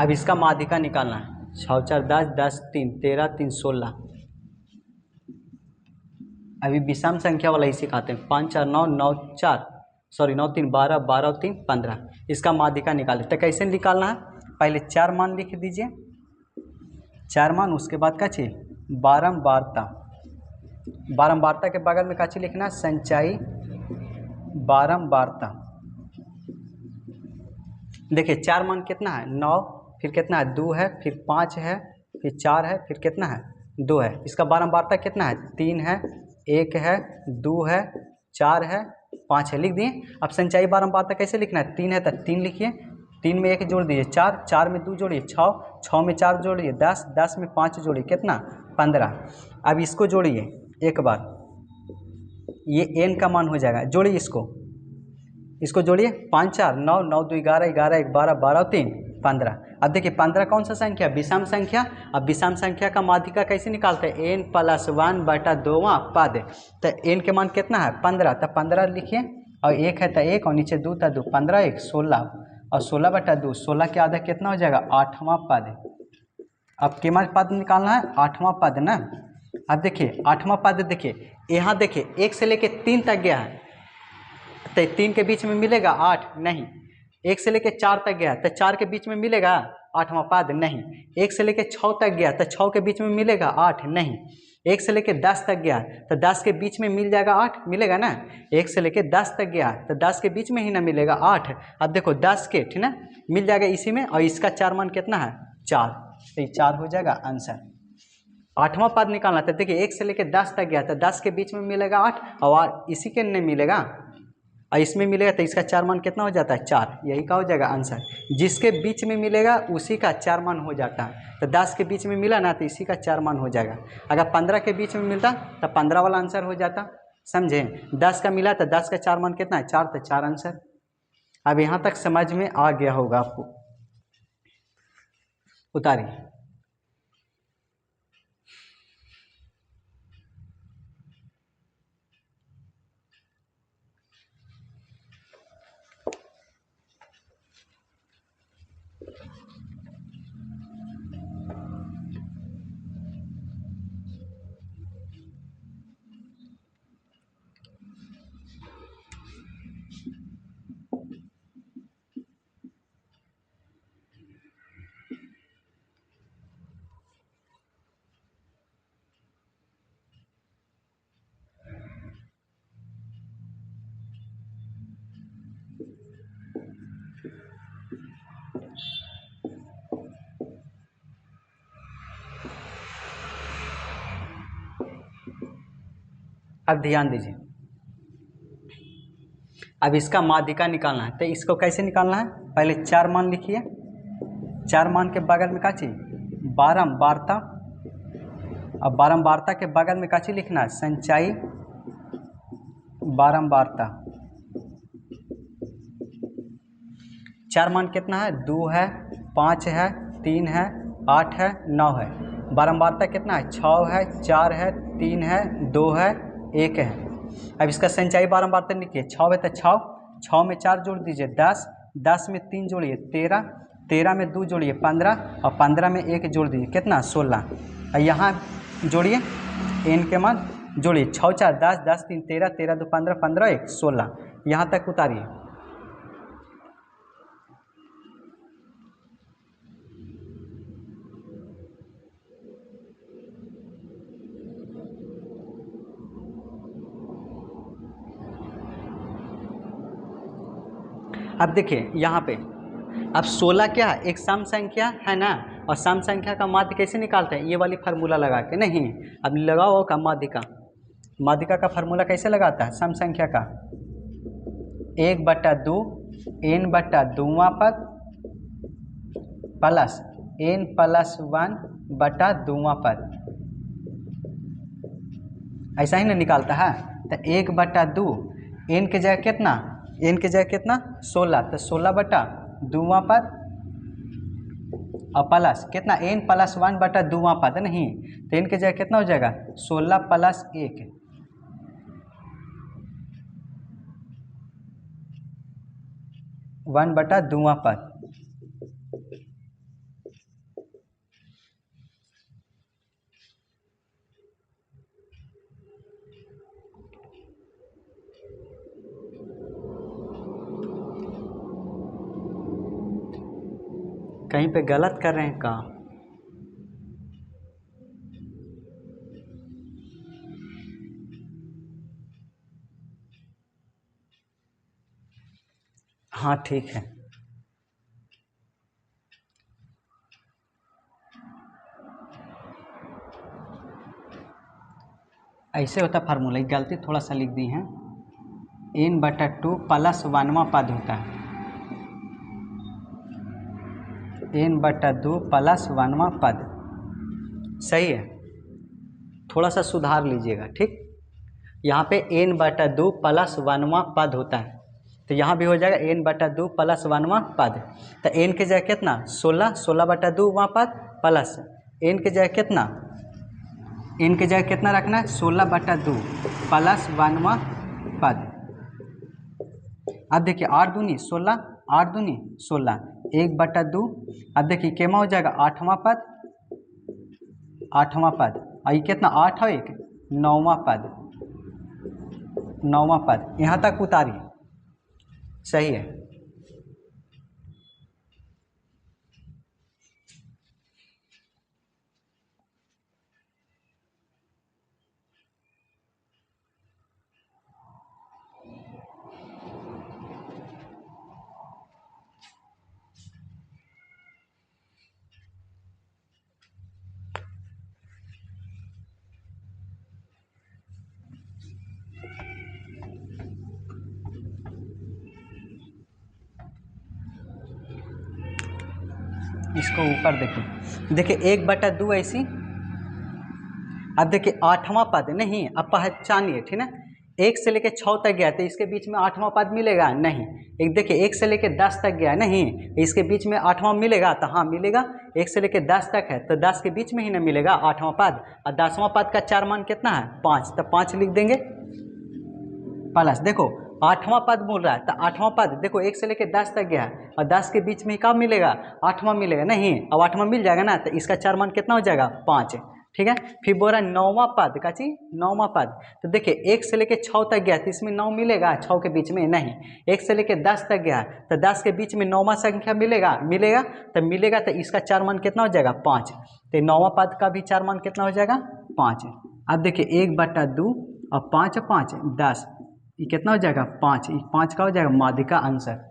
अब इसका माध्यिका निकालना है, 6 4 10 10 3 13 3 16। अभी विषम संख्या वाला ही सिखाते हैं, 5 4 9 9 4 सॉरी 9 3 12 12 3 15। इसका माध्यिका निकाले तो कैसे निकालना है, पहले 4 मान लिख दीजिए, 4 मान, उसके बाद क्या चाहिए बारंबारता, बारंबारता के बगल में का चीज लिखना, संचयी बारंबारता। देखिए 4 मान कितना है 9, फिर कितना है 2 है, फिर 5 है, फिर 4 है, फिर कितना है 2 है। इसका बारंबारता कितना है 3 है, 1 है, 2 है, 4 है, 5 है। लिख दिए। अब संचयी बारंबारता कैसे लिखना है, 3 है तो 3 लिखिए, 3 में 1 जोड़ दीजिए 4, 4 में 2 जोड़िए 6, 6 में 4 जोड़िए 10, 10 में 5 जोड़िए कितना 15। अब इसको जोड़िए एक बार, ये n का मान हो जाएगा, जोड़िए इसको जोड़िए, 5 4 9, 9 2 11, 11 1 12, 12 3 15। अब देखिए 15 कौन सा संख्या, विषम संख्या। अब विषम संख्या का माध्यिका कैसे निकालते हैं, n + 1 बटा 2 पद। तो n के मान कितना है 15, तो 15 लिखिए, और 1 है तो 1, और नीचे 2 तो 2, 15 1 16, और 16 बटा 2, 16 के आधा कितना हो जाएगा 8वां पद। अब कितना पद निकालना है 8वां पद ना। अब देखिए 8वां पद, देखिए यहाँ देखिए 1 से लेके 3 तक गया है, तो 3 के बीच में मिलेगा 8 नहीं। 1 से लेके 4 तक गया तो 4 के बीच में मिलेगा 8वां पद नहीं। 1 से लेके 6 तक गया तो 6 के बीच में मिलेगा 8 नहीं। 1 से लेके 10 तक गया तो 10 के बीच में मिल जाएगा 8, मिलेगा ना। 1 से लेके 10 तक गया तो 10 के बीच में ही ना मिलेगा 8। अब देखो 10 के ठीक ना मिल जाएगा इसी में, और इसका 4 मान कितना है 4, तो ये 4 हो जाएगा आंसर। 8वां पद निकालना था, देखिए 1 से लेके 10 तक गया तो 10 के बीच में मिलेगा 8, और इसी के नहीं मिलेगा और इसमें मिलेगा, तो इसका 4 मान कितना हो जाता है 4, यही का हो जाएगा आंसर। जिसके बीच में मिलेगा उसी का 4 मान हो जाता है। तो 10 के बीच में मिला ना तो इसी का 4 मान हो जाएगा। अगर 15 के बीच में मिलता तो 15 वाला आंसर हो जाता, समझे। 10 का मिला तो 10 का 4 मान कितना है 4, तो 4 आंसर। अब यहाँ तक समझ में आ गया होगा आपको, उतारिए। अब ध्यान दीजिए, अब इसका माध्यिका निकालना है। तो इसको कैसे निकालना है, पहले 4 मान लिखिए, 4 मान के बगल में का चीज बारंबारता, अब बारंबारता के बगल में का चीज लिखना है संचयी बारंबारता। 4 मान कितना है 2 है, 5 है, 3 है, 8 है, 9 है। बारंबारता कितना है 6 है, 4 है, 3 है, 2 है, 1 है। अब इसका संचयी बारंबारता लिखिए, 6 है तो 6, 6 में 4 जोड़ दीजिए 10, 10 में 3 जोड़िए 13, 13 में 2 जोड़िए 15, और 15 में 1 जोड़ दीजिए कितना 16। और यहाँ जोड़िए n के मान जोड़िए, 6 4 10, 10 3 13, 13 2 15, 15 1 16। यहाँ तक उतारिए। अब देखिए यहाँ पे, अब 16 क्या है एक सम संख्या है ना, और सम संख्या का माध्य कैसे निकालते हैं, ये वाली फार्मूला लगा के। नहीं, अब लगाओ का माध्यिका, माध्यिका का फार्मूला कैसे लगाता है सम संख्या का, 1/2 n बटा 2वां पद प्लस n + 1 बटा 2वां पद, ऐसा ही ना निकालता है। तो 1/2 n के जगह कितना, n के जगह कितना 16, तो 16 बटा 2वां पद और प्लस कितना n + 1 बटा 2वां पद, नहीं तो n के जगह कितना हो जाएगा 16 + 1, 1 बटा 2वां पद। कहीं पे गलत कर रहे हैं काम। हाँ ठीक है। ऐसे होता फार्मूला, एक गलती थोड़ा सा लिख दी है। n/2 प्लस 1वां पद होता है, n/2 प्लस 1वां पद। सही है, थोड़ा सा सुधार लीजिएगा। ठीक, यहाँ पे n/2 प्लस 1वां पद होता है, तो यहाँ भी हो जाएगा n/2 प्लस 1वां पद। तो n की जगह कितना 16, 16/2वां पद प्लस n की जगह कितना, n की जगह कितना रखना है 16/2 प्लस 1वां पद। अब देखिए 8 दूनी 16, 8 दूनी 16, 1/2। अब देखिए केमा हो जाएगा 8वां पद, 8वां पद, और ये कितना 8 और 1 9वां पद, 9वां पद। यहाँ तक उतारिए, सही है। इसको ऊपर देखिए, देखिए 1/2 ऐसी। अब देखिए 8वां पद नहीं, अब पहचानिए ठीक है। 1 से लेके 6 तक गया तो इसके बीच में 8वां पद मिलेगा नहीं। एक देखिए 1 से लेके 10 तक गया नहीं, इसके बीच में 8वां मिलेगा, तो हाँ मिलेगा। 1 से लेके 10 तक है तो 10 के बीच में ही ना मिलेगा 8वां पद, और 10वां पद का 4 मान कितना है 5, तो 5 लिख देंगे प्लस। देखो 8वां पद बोल रहा है, तो 8वां पद देखो 1 से लेके 10 तक गया है, और 10 के बीच में ही कब मिलेगा 8वां मिलेगा नहीं। अब 8वां मिल जाएगा ना, तो इसका 4 मान कितना हो जाएगा 5। ठीक है, फिर बोल रहा है 9वां पद का चीज, 9वां पद। तो देखिए 1 से लेके 6 तक गया तो इसमें 9 मिलेगा, 6 के बीच में नहीं। 1 से लेके 10 तक गया तो 10 के बीच में 9वां संख्या मिलेगा, मिलेगा तो इसका 4 मान कितना हो जाएगा 5। तो 9वां पद का भी 4 मान कितना हो जाएगा 5। अब देखिए 1/2 और 5 5 10, ये कितना हो जाएगा 5, 5 का हो जाएगा माध्यिका आंसर।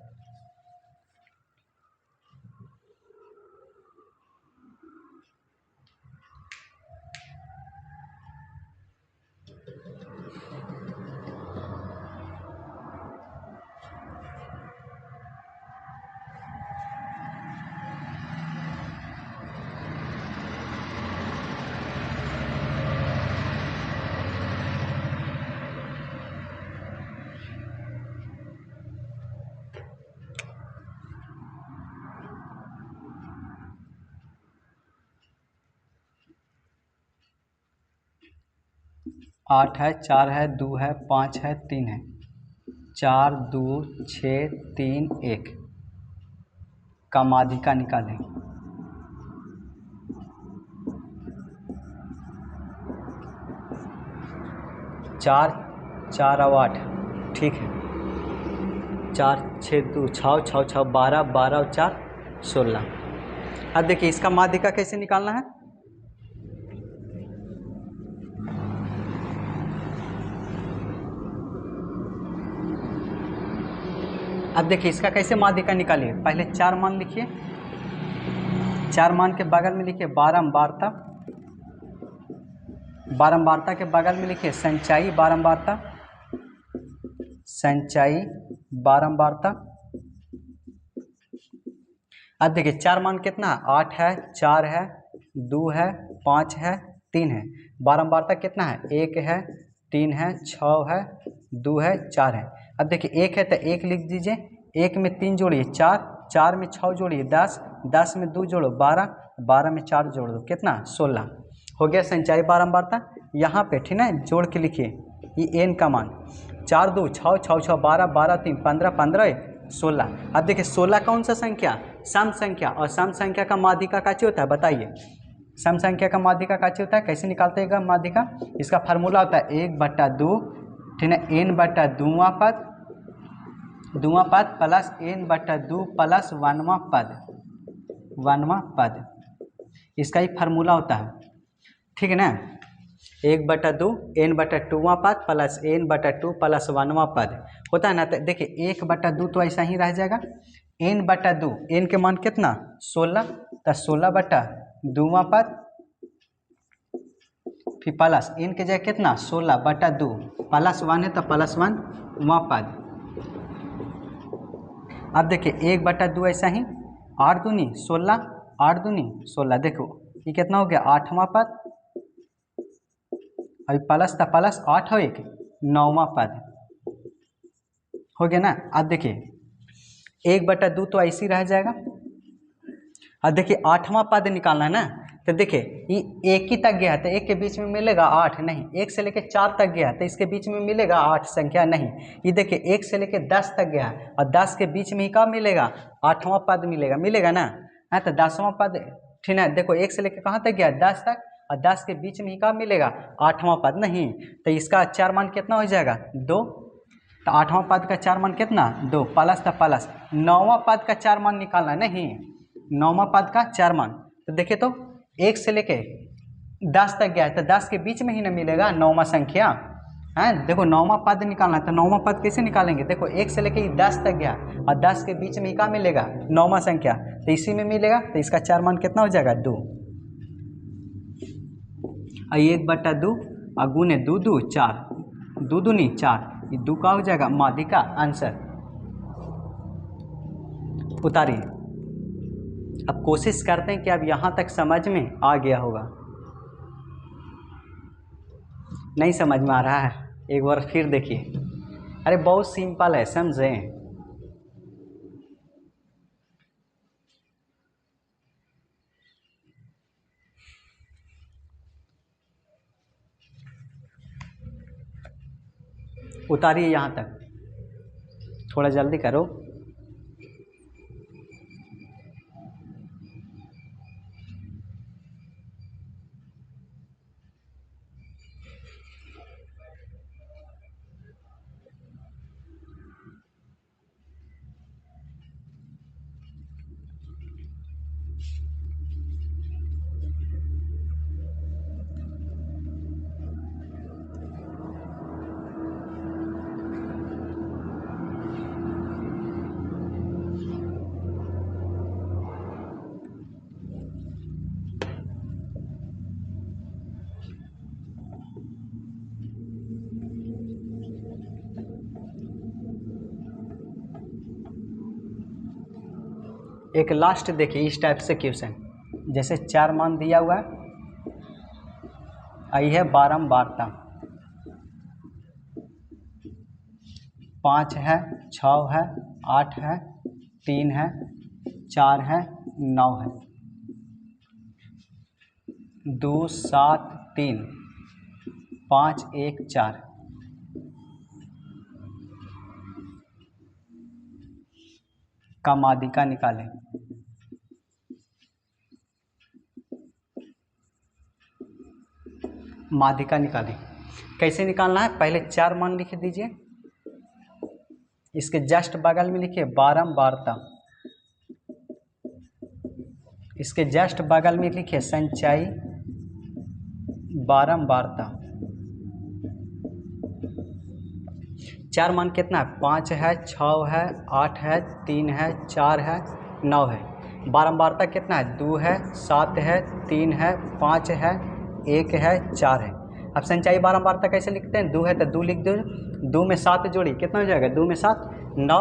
आठ है, 4 है, 2 है, 5 है, 3 है। 4 2 6 3 1 का माध्यिका निकालें। 4 4 और 8, ठीक है। 4 6 2 6 6 6 12 12 और 4 16। अब देखिए इसका माध्यिका कैसे निकालना है। अब देखिए इसका कैसे माध्यिका निकालिए, पहले 4 मान लिखिए, 4 मान के बगल में लिखिए बारंबारता, बारंबारता के बगल में लिखिए संचयी बारंबारता, संचयी बारंबारता। अब देखिए 4 मान कितना है 8 है, 4 है, 2 है, 5 है, 3 है। बारंबारता कितना है 1 है, 3 है, 6 है, 2 है, 4 है। अब देखिए 1 है तो 1 लिख दीजिए, 1 में 3 जोड़िए 4, 4 में 6 जोड़िए 10, 10 में 2 जोड़ो 12, 12 में 4 जोड़ दो कितना 16। हो गया संचयी बारंबारता। यहाँ पे ठीक है जोड़ के लिखिए ये n का मान 4 2 6 6 6 12 12 3 15 15 16। अब देखिए 16 कौन सा संख्या सम संख्या, और सम संख्या का माध्यिका का होता है बताइए। सम संख्या का माध्यिका का होता है, कैसे निकालते हैं माध्यिका। इसका फार्मूला होता है 1/2 ठीक है n/2वां पद, 2वां पद प्लस n/2 प्लस 1वां पद, 1वां पद। इसका ही फार्मूला होता है, ठीक है ना। 1/2 n/2वां पद प्लस n/2 प्लस 1वां पद होता है ना। तो देखिए 1/2 तो ऐसा ही रह जाएगा, n/2 n के मान कितना 16, तो 16/2वां पद फिर प्लस n के जगह कितना 16/2 प्लस 1 है तो प्लस 1वां पद। अब देखिए 1/2 ऐसा ही 8 दूनी 16, 8 दूनी 16, देखो ये कितना हो गया 8वां पद, अभी प्लस था प्लस 8 हो 1 9वां पद हो गया ना। अब देखिए 1/2 तो ऐसे ही रह जाएगा। अब देखिए 8वां पद निकालना है ना, तो देखिए ये 1 ही तक गया है तो 1 के बीच में मिलेगा 8 नहीं, 1 से लेके 4 तक गया है तो इसके बीच में मिलेगा 8 संख्या नहीं। ये देखिए 1 से लेके 10 तक गया है और 10 के बीच में ही कब मिलेगा 8वां पद मिलेगा, मिलेगा ना। है तो 10वां पद ठीक है। देखो 1 से लेके कहाँ तक गया 10 तक और 10 के बीच में ही कब मिलेगा 8वां पद नहीं, तो इसका 4 मान कितना हो जाएगा 2। तो 8वां पद का 4 मान कितना 2 प्लस था प्लस 9वां पद का 4 मान निकालना नहीं, 9वां पद का 4 मान। तो देखिए तो 1 से लेके 10 तक गया है तो 10 के बीच में ही ना मिलेगा 9वां संख्या है। देखो 9वां पद निकालना है तो 9वां पद कैसे निकालेंगे, देखो 1 से लेके 10 तक गया और 10 के बीच में ही क्या मिलेगा 9वां संख्या, तो इसी में मिलेगा। तो इसका 4 मान कितना हो जाएगा 2। 1/2 और गुने 2 2 4, 2 दूनी 4, ये 2 का हो जाएगा माध्यिका आंसर। उतारिए। अब कोशिश करते हैं कि अब यहाँ तक समझ में आ गया होगा। नहीं समझ में आ रहा है एक बार फिर देखिए, अरे बहुत सिंपल है समझें। उतारिए यहाँ तक, थोड़ा जल्दी करो। एक लास्ट देखिए इस टाइप से क्वेश्चन, जैसे 4 मान दिया हुआ है, आई है बारंबारता 5 है 6 है 8 है 3 है 4 है 9 है 2 7 3 5 1 4 का माध्यिका निकालें। माध्यिका निकालें, कैसे निकालना है, पहले 4 मान लिख दीजिए, इसके जस्ट बगल में लिखिए बारंबारता, इसके जस्ट बगल में लिखिए संचयी बारंबारता। 4 मान कितना है 5 है 6 है 8 है 3 है 4 है 9 है। बारंबारता कितना है 2 है 7 है 3 है 5 है 1 है 4 है। अब संचयी बारंबारता कैसे लिखते हैं, 2 है तो 2 लिख दो, 2 में 7 जोड़ी कितना हो जाएगा 2 में 7 9,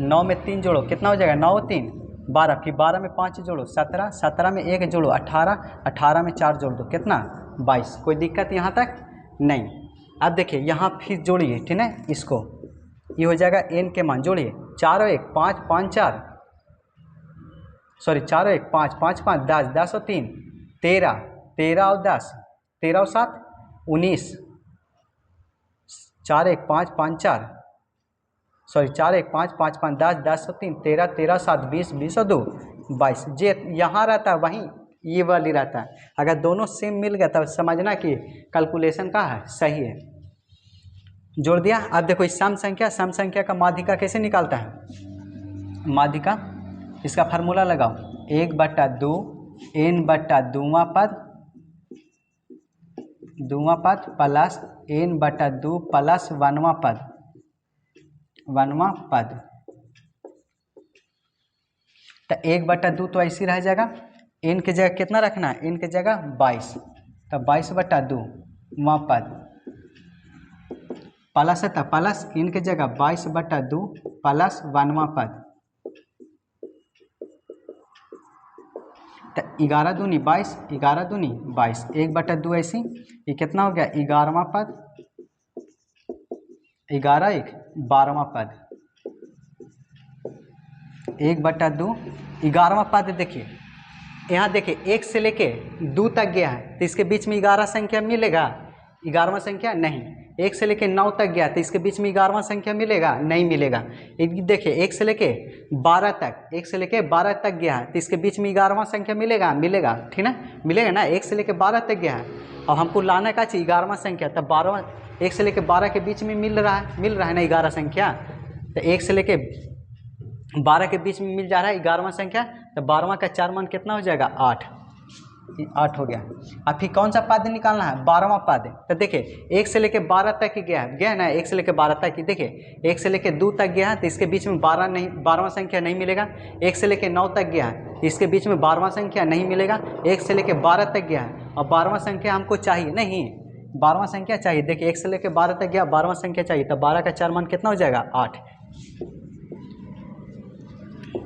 9 में 3 जोड़ो कितना हो जाएगा 9 3 12, फिर 12 में 5 जोड़ो 17, 17 में 1 जोड़ो 18, 18 में 4 जोड़ दो कितना 22। कोई दिक्कत यहाँ तक नहीं। अब देखिए यहाँ फिर जोड़िए ठीक है, इसको ये हो जाएगा n के मान जोड़िए 4 और 1 5 5 4 सॉरी 4 और 1 5 5 5 10 10 और 3 13 13 और 10 13 और 7 19 4 1 5 5 4 सॉरी 4 1 5 5 5 10 10 और 3 13 13 7 20 20 और 2 22। जे यहाँ रहता है वहीं ये वाली रहता है, अगर दोनों सेम मिल गया तब समझना कि कैलकुलेशन का है सही है। जोड़ दिया। अब देखो इस सम संख्या का माध्यिका कैसे निकालता है, माध्यिका इसका फार्मूला लगाओ 1/2 n/2वां पद दूवा पद प्लस n बटा 2 प्लस वनवा पद तो 1/2 तो ऐसे रह जाएगा। n के जगह कितना रखना है, n के जगह 22, तो 22/2 वहाँ पद प्लस है तो प्लस n के जगह 22/2 प्लस वनवा पद तो 11 दूनी 22, 11 दूनी 22, 1/2 ऐसी, ये कितना हो गया 11वां पद, 11 1 12वां पद, 1/2 11वां पद। देखिए यहाँ देखिए 1 से लेके 2 तक गया है तो इसके बीच में 11 संख्या मिलेगा, 11वां संख्या नहीं। 1 से लेके 9 तक गया तो इसके बीच में 11वां संख्या मिलेगा, नहीं मिलेगा। देखिए 1 से लेके 12 तक, 1 से लेके 12 तक गया है तो इसके बीच में 11वां संख्या मिलेगा, मिलेगा, ठीक ना, मिलेगा ना। 1 से लेके 12 तक गया है और हमको लाना का चाहिए 11वां संख्या, तब 12वां 1 से लेके 12 के बीच में मिल रहा है ना 11 संख्या, तो 1 से लेके 12 के बीच में मिल जा रहा है 11वां संख्या, तो 12वां का 4 मान कितना हो जाएगा 8, 8 हो गया। अब फिर कौन सा पद निकालना है, 12वां पद। तो देखिए 1 से लेके 12 तक ही गया ना, 1 से लेके 12 तक ही, देखिए 1 से लेके 2 तक गया है तो इसके बीच में 12 नहीं, 12वां संख्या नहीं मिलेगा। 1 से लेके 9 तक गया है तो इसके बीच में 12वां संख्या नहीं मिलेगा। 1 से लेके 12 तक गया है और 12वां संख्या हमको चाहिए नहीं, 12वां संख्या चाहिए। देखिए 1 से लेके 12 तक गया, 12वां संख्या चाहिए, तो 12 का 4 मान कितना हो जाएगा 8,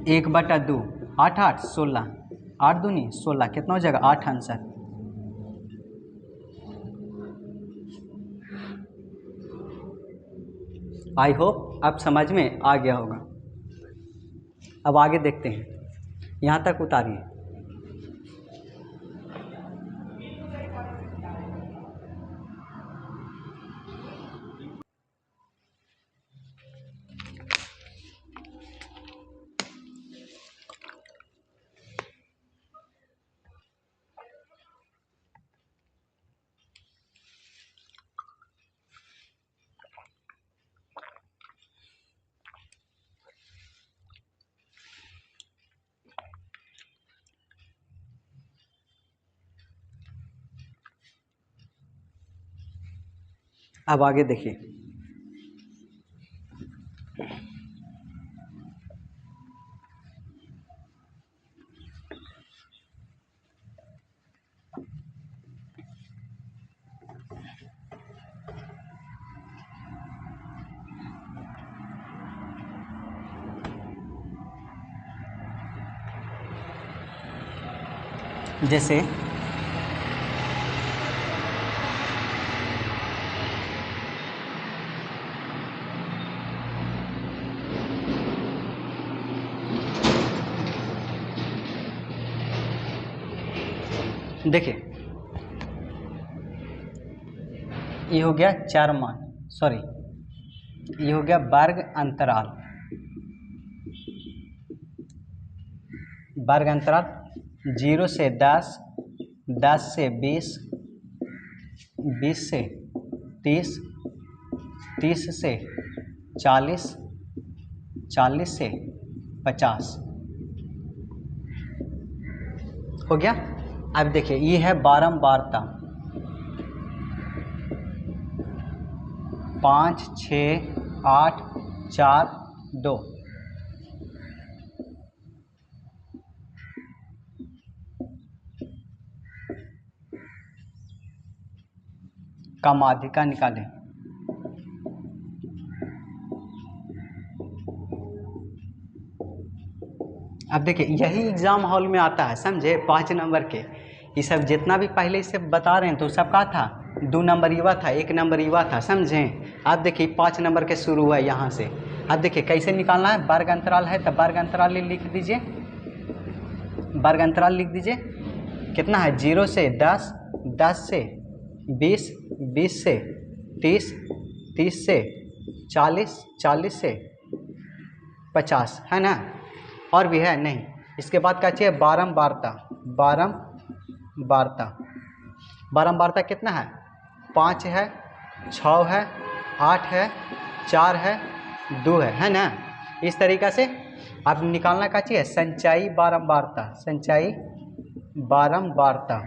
1/2 8 8 16, 8 दूनी 16, कितना हो जाएगा 8 आंसर। आई होप अब समझ में आ गया होगा। अब आगे देखते हैं, यहाँ तक उतारिए। अब आगे देखिए, जैसे देखिए ये हो गया 4 मान, सॉरी ये हो गया वर्ग अंतराल, वर्ग अंतराल 0 से 10, 10 से 20, 20 से 30, 30 से 40, 40 से 50 हो गया। अब देखिए ये है बारंबारता, 5 6 8 4 2, का माध्यिका निकालें। अब देखिए यही एग्ज़ाम हॉल में आता है, समझे, 5 नंबर के। ये सब जितना भी पहले से बता रहे हैं तो सबका था 2 नंबर युवा था, 1 नंबर युवा था, समझें। अब देखिए 5 नंबर के शुरू हुआ है यहाँ से। अब देखिए कैसे निकालना है, वर्ग अंतराल है तो वर्ग अंतराल लिख दीजिए, वर्ग अंतराल लिख दीजिए। कितना है 0 से 10, 10 से 20, 20 से 30, 30 से 40, 40 से 50, है ना। और भी है नहीं। इसके बाद क्या चाहिए, बारंबारता, बारंबारता, बारंबारता कितना है 5 है, 6 है, 8 है, 4 है, 2 है ना। इस तरीक़ा से आप निकालना क्या चाहिए, संचयी बारंबारता, संचयी बारंबारता,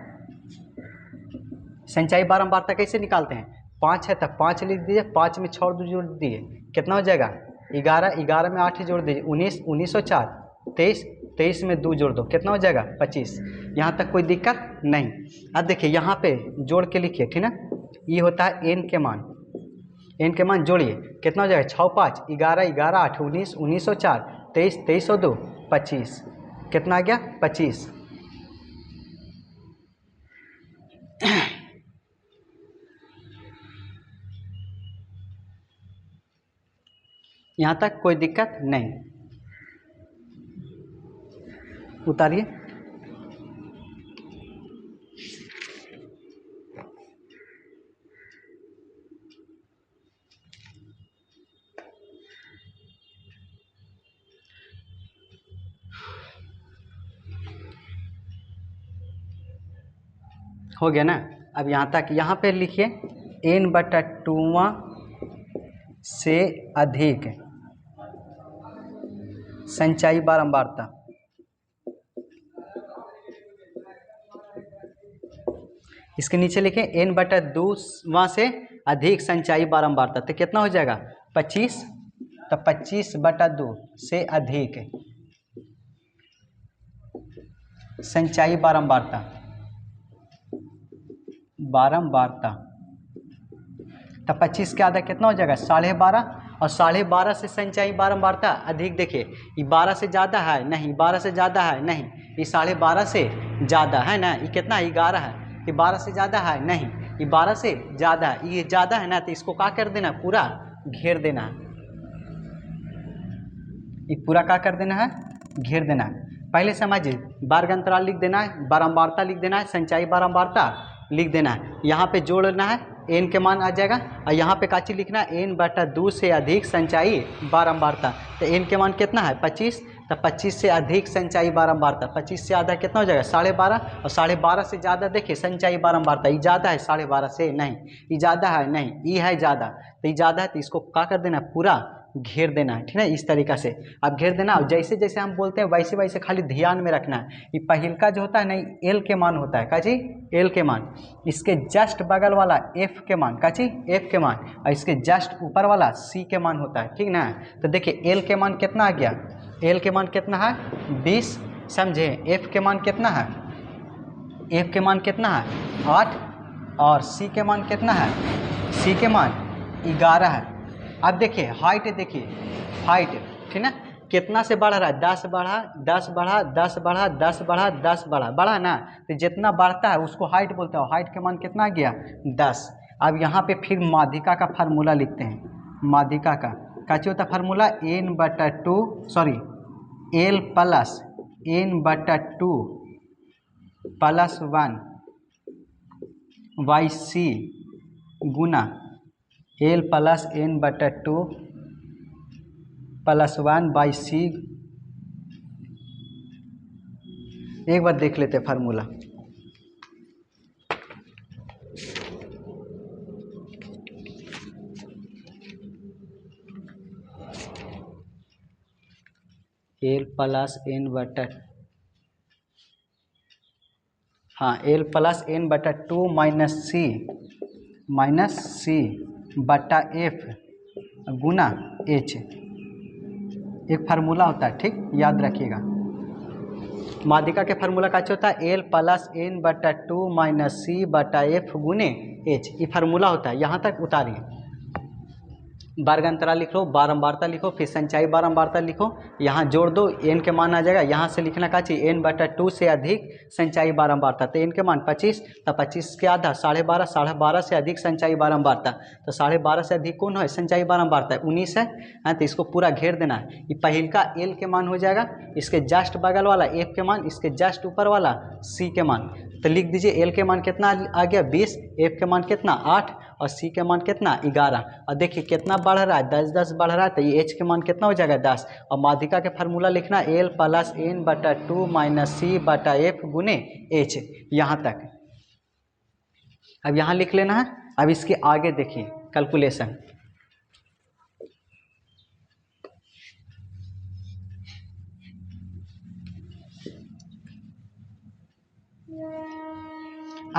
संचाई बारंबारता कैसे निकालते हैं? 5 है तब 5 लिख दीजिए, 5 में 6 और 2 जोड़ दीजिए, कितना हो जाएगा? 11, 11 में 8 जोड़ दीजिए, 19, 19 और 4 23, 23 में 2 जोड़ दो, कितना हो जाएगा? 25। यहाँ तक कोई दिक्कत नहीं। अब देखिए यहाँ पे जोड़ के लिखिए, ठीक ना, ये होता है एन के मान, एन के मान जोड़िए, कितना हो जाएगा? 6, 5, 11, 11, 8, 19, 19 और 4 23, 23 और 2 25, कितना आ गया? 25। यहाँ तक कोई दिक्कत नहीं, उतारिए। हो गया ना? अब यहाँ तक, यहाँ पे लिखिए n/2 से अधिक संचाई बारंबारता। इसके नीचे लिखें n/2 से अधिक संचाई बारंबारता, तो कितना हो जाएगा? 25। तो 25/2 से अधिक संचाई बारंबारता, तो 25 के आधा कितना हो जाएगा? 12.5, और 12.5 से संचाई बारंबारता अधिक, देखिए ये 12 से ज़्यादा है नहीं, 12 से ज़्यादा है नहीं, ये 12.5 से ज़्यादा है ना, ये कितना है? 11 है। ये 12 से ज़्यादा है नहीं, ये 12 से ज़्यादा है, ये ज़्यादा है ना, तो इसको क्या कर देना? पूरा घेर देना है, ये पूरा क्या कर देना है? घेर देना है। पहले समझिए, वर्ग अंतराल लिख देना है, बारंबारता लिख देना है, संचाई बारंबारता लिख देना है, यहाँ पे जोड़ना है, एन के मान आ जाएगा, और यहाँ पे काची लिखना है? n/2 से अधिक संचाई बारंबारता, तो एन के मान कितना है? 25। तो 25 से अधिक संचाई बारंबारता, 25 से आधा कितना हो जाएगा? 12.5, और 12.5 से ज़्यादा, देखिए संचाई बारंबारता, ये ज़्यादा है 12.5 से नहीं, ये ज़्यादा है नहीं, ये है ज़्यादा, तो ये ज़्यादा है, तो इसको क्या कर देना? पूरा घेर देना है, ठीक है, इस तरीक़ा से अब घेर देना। और जैसे जैसे हम बोलते हैं वैसे वैसे खाली ध्यान में रखना है, ये पहिल का जो होता है ना, एल के मान होता है, का जी? एल के मान, इसके जस्ट बगल वाला एफ के मान, का जी? एफ के मान, और इसके जस्ट ऊपर वाला सी के मान होता है, ठीक ना? तो देखिए एल के मान कितना आ गया? एल के मान कितना है? 20, समझे? एफ के मान कितना है? एफ के मान कितना है? 8, और सी के मान कितना है? सी के मान 11 है। अब देखिए हाइट, देखिए हाइट, ठीक ना, कितना से बढ़ रहा है? 10 बढ़ा, 10 बढ़ा, 10 बढ़ा, 10 बढ़ा, 10 बढ़ा, बढ़ा ना, तो जितना बढ़ता है उसको हाइट बोलते हैं, हाइट के मान कितना आ गया? 10। अब यहाँ पे फिर माध्यिका का फार्मूला लिखते हैं, माध्यिका का क्या होता है formula? n/2, sorry l plus n/2 plus 1/c गुना l plus n/2 plus 1/c। एक बार देख लेते हैं फार्मूला। l प्लस n/, हाँ l प्लस n/2 माइनस सी बटा एफ गुना एच, एक फार्मूला होता है, ठीक, याद रखिएगा। माध्यिका के फार्मूला का होता है l प्लस n/2 माइनस सी बटा एफ गुने एच, ये फार्मूला होता है। यहाँ तक उतारिए, वर्ग अंतराल लिख लो, बारंबारता लिखो, फिर संचाई बारंबारता लिखो, यहाँ जोड़ दो, एन के मान आ जाएगा। यहाँ से लिखना का चाहिए? n/2 से अधिक संचाई बारंबारता, तो एन के मान 25, तो 25 के आधा 12.5, 12.5 से अधिक संचाई बारंबारता, तो 12.5 से अधिक कौन है? संचाई बारंबारता 19 है, तो इसको पूरा घेर देना है। ये पहिल का एल के मान हो जाएगा, इसके जस्ट बगल वाला एफ के मान, इसके जस्ट ऊपर वाला सी के मान, तो लिख दीजिए एल के मान कितना आ गया? 20, एफ के मान कितना? 8, और सी के मान कितना? 11। और देखिए कितना बढ़ रहा है? 10 10 बढ़ रहा है, तो ये एच के मान कितना हो जाएगा? 10। और माध्यिका के फार्मूला लिखना l प्लस n/2 माइनस सी बटा एफ गुने एच, यहाँ तक। अब यहाँ लिख लेना है। अब इसके आगे देखिए कैलकुलेशन,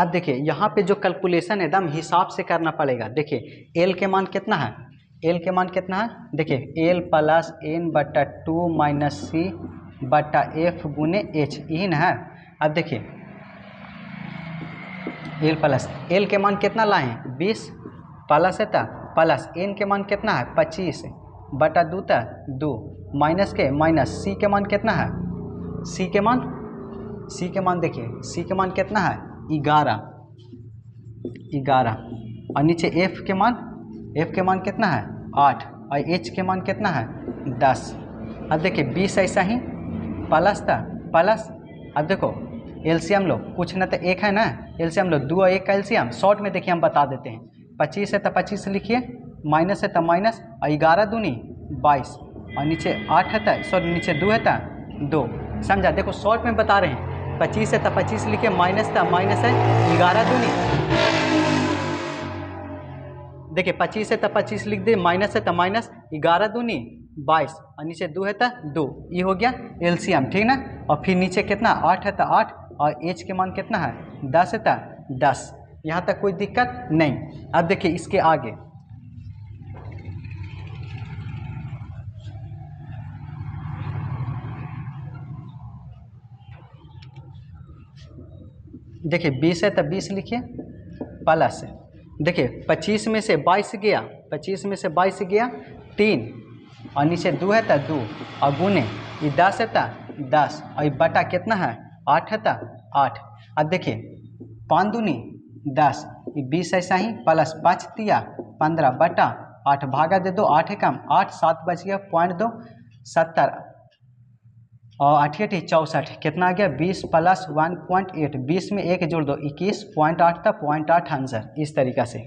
अब देखिए यहाँ पे जो कैलकुलेशन है एकदम हिसाब से करना पड़ेगा। देखिए एल के मान कितना है, एल के मान कितना है, देखिए एल प्लस एन बटा 2 माइनस सी बटा एफ गुने एच, यही ना है। अब देखिए एल प्लस एल के मान कितना लाए हैं 20 प्लस है था प्लस एन के मान कितना है 25 बटा 2 था 2 माइनस के माइनस सी के मान कितना है, सी के मान देखिए सी के मान कितना है 11 और नीचे एफ के मान कितना है 8 और एच के मान कितना है 10। अब देखिए 20 ऐसा ही प्लस था प्लस, अब देखो एलसीएम लो कुछ ना तो एक है ना, एलसीएम लो 2 और 1 का एलसीएम शॉर्ट में देखिए हम बता देते हैं। 25 है तो 25 लिखिए, माइनस है तो माइनस, और 11 दूनी 22 और नीचे 8 है तो सॉरी नीचे 2 है तो 2, समझा। देखो शॉर्ट में बता रहे हैं, 25 है तो 25 लिखिए, माइनस था माइनस है, 11 दूनी देखिए 25 है तो 25 लिख दे, माइनस है तो माइनस, 11 दूनी 22 और नीचे 2 है तो 2, ये हो गया एलसीएम, ठीक ना। और फिर नीचे कितना 8 है तो 8 और एच के मान कितना है 10 है तो 10, यहाँ तक कोई दिक्कत नहीं। अब देखिए इसके आगे देखिए 20 है तो 20 लिखिए प्लस, देखिए 25 में से 22 गया, 25 में से 22 गया 3 और नीचे 2 है तो 2 और गुने ये 10 है तो 10 और ये बटा कितना है 8 है तो 8। अब देखिए 5 दूनी 10, ये 20 ऐसा ही प्लस 5 दिया 15 बटा 8 भागा दे दो, 8 है कम 8 7 बच गया 0.2 70 और 8 8 64, कितना आ गया 20 प्लस 1.8, 20 में 1 जोड़ दो 21.8 था 0.8 आंसर। इस तरीक़ा से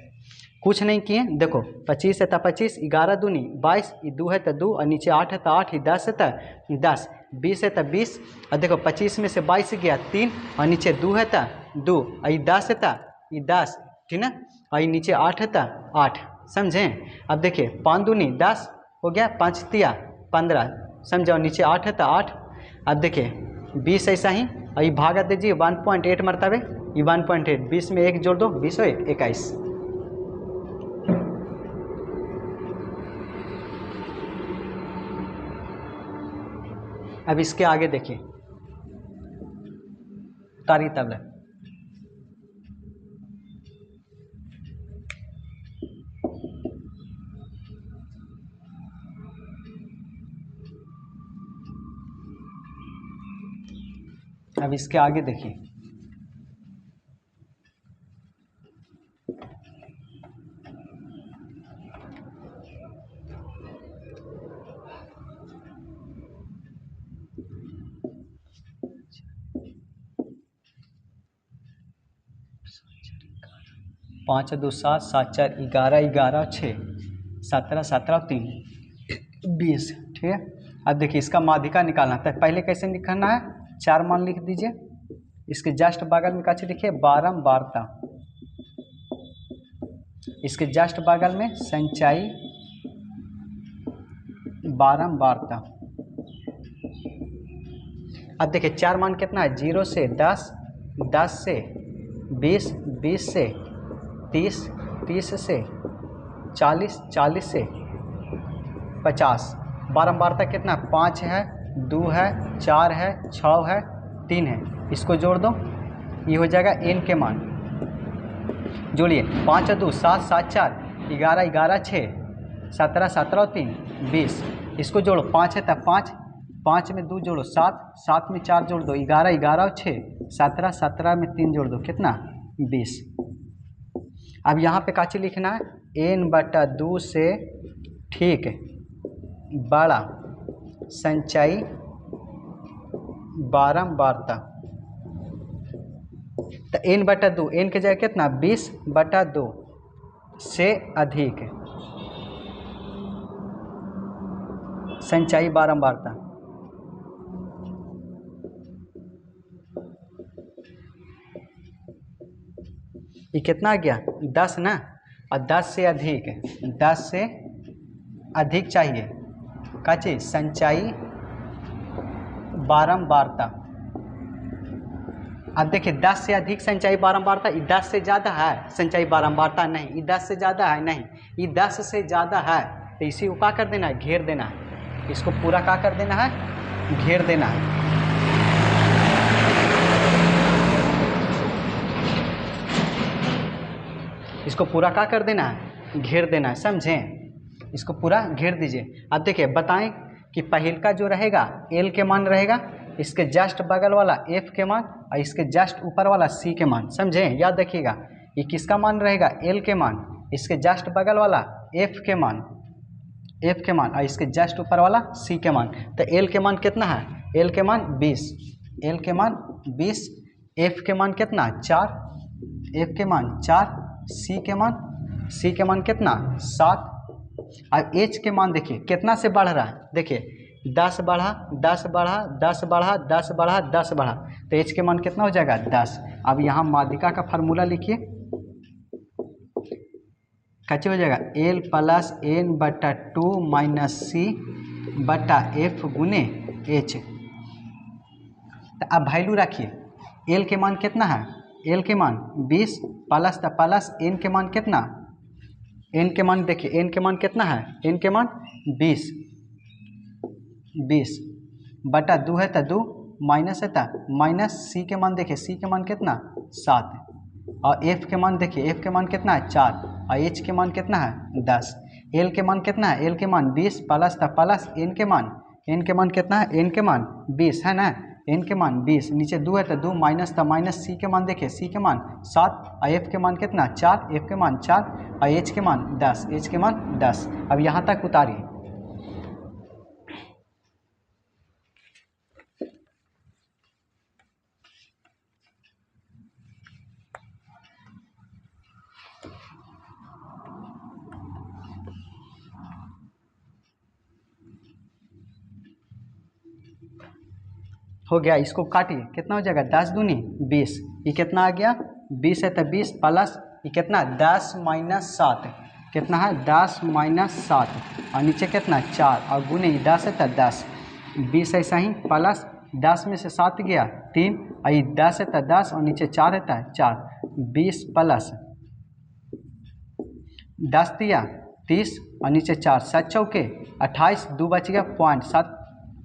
कुछ नहीं किए, देखो 25 है तो 25, 11 दूनी 22, 2 है तो 2 और नीचे 8 है तो 8, 10 है तो 10, 20 है तो 20 और देखो 25 में से 22 गया 3 और नीचे 2 है तो 2 और ये 10 है तो 10, ठीक ना, और ये नीचे 8 है तो 8, समझें। अब देखिए 5 दूनी 10 हो गया, 5 तिया 15, समझो, नीचे 8 है तो 8। अब देखिए 20 ऐसा ही और ये भागा दीजिए 1.8 मरतबे, ये 1.8, 20 में 1 जोड़ दो 20 हो 21। अब इसके आगे देखिए तारी तबला, अब इसके आगे देखिए पाँच 2 7 7 4 11 11 6 17 17 3 20, ठीक है। अब देखिए इसका माध्यिका निकालना है, पहले कैसे निकालना है, 4 मान लिख दीजिए, इसके जस्ट बगल में काची लिखिए बारंबारता, इसके जस्ट बगल में संचयी बारंबारता। अब देखिए 4 मान कितना है, 0 से 10, 10 से 20, 20 से 30, 30 से 40, 40 से 50। बारंबारता कितना 5 है, 2 है, 4 है, 6 है, 3 है, इसको जोड़ दो, ये हो जाएगा n के मान, जोड़िए 5 2 7 7 4 11 11 6 17 17 3 20, इसको जोड़ो 5 है तब 5, 5 में 2 जोड़ो 7, 7 में 4 जोड़ दो 11 11 और 6 17, 17 में 3 जोड़ दो कितना 20। अब यहाँ पे काची लिखना है n/2 से ठीक बड़ा संचयी बारंबारता, तो n/2, n के जगह कितना 20/2 से अधिक संचयी बारंबारता। ये कितना आ गया 10 ना, और 10 से अधिक, 10 से अधिक चाहिए का चीज संचयी बारंबारता, अब देखिए 10 से अधिक संचयी बारंबारता, 10 से ज़्यादा है संचयी बारंबारता नहीं, ये 10 से ज़्यादा है नहीं, ये 10 से ज़्यादा है, तो इसी को क्या कर देना है, घेर देना है, इसको पूरा क्या कर देना है, घेर देना है। इसको पूरा क्या कर देना है, घेर देना है, समझें, इसको पूरा घेर दीजिए। अब देखिए बताएं कि पहल का जो रहेगा एल के मान रहेगा, इसके जस्ट बगल वाला एफ के मान और इसके जस्ट ऊपर वाला सी के मान, समझें, याद रखिएगा। ये किसका मान रहेगा, एल के मान, इसके जस्ट बगल वाला एफ के मान और इसके जस्ट ऊपर वाला सी के मान। तो एल के मान कितना है, एल के मान 20, एल के मान 20, एफ के मान कितना 4, एफ के मान 4, सी के मान कितना 7। अब एच के मान देखिए कितना से बढ़ रहा है, देखिए 10 बढ़ा 10 बढ़ा 10 बढ़ा 10 बढ़ा 10 बढ़ा, तो एच के मान कितना हो जाएगा 10। अब यहाँ माध्यिका का फार्मूला लिखिए, कैसे हो जाएगा, एल प्लस एन बटा 2 माइनस सी बटा एफ गुने एच। तो अब वैल्यू रखिए, एल के मान कितना है, एल के मान 20 प्लस एन के मान कितना, एन के मान देखिए, एन के मान कितना है, एन के मान 20 बटा 2 है तो 2 माइनस है तो माइनस, सी के मान देखिए, सी के मान कितना 7 और एफ के मान देखिए, एफ के मान कितना है 4 और एच के मान कितना है 10। एल के मान कितना है, एल के मान 20 प्लस एन के मान कितना है, एन के मान 20 है ना, एन के मान 20, नीचे 2 है तो 2 माइनस था माइनस, सी के मान देखिए, सी के मान 7 और एफ के मान कितना 4, एफ के मान 4 और एच के मान 10, एच के मान 10। अब यहाँ तक उतारिए, हो गया, इसको काटिए, कितना हो जाएगा 10 दूनी 20, ये कितना आ गया 20 है तो 20 प्लस ये कितना 10 माइनस 7, कितना है 10 माइनस 7 और नीचे कितना 4 और गुने 10 है तो 10, 20 ऐसा ही प्लस 10 में से 7 गया 3 और ये 10 है तो 10 और नीचे 4 रहता है 4, 20 प्लस 10 दिया 30 और नीचे 4, 7 चौके 28, 2 बच गया पॉइंट 7,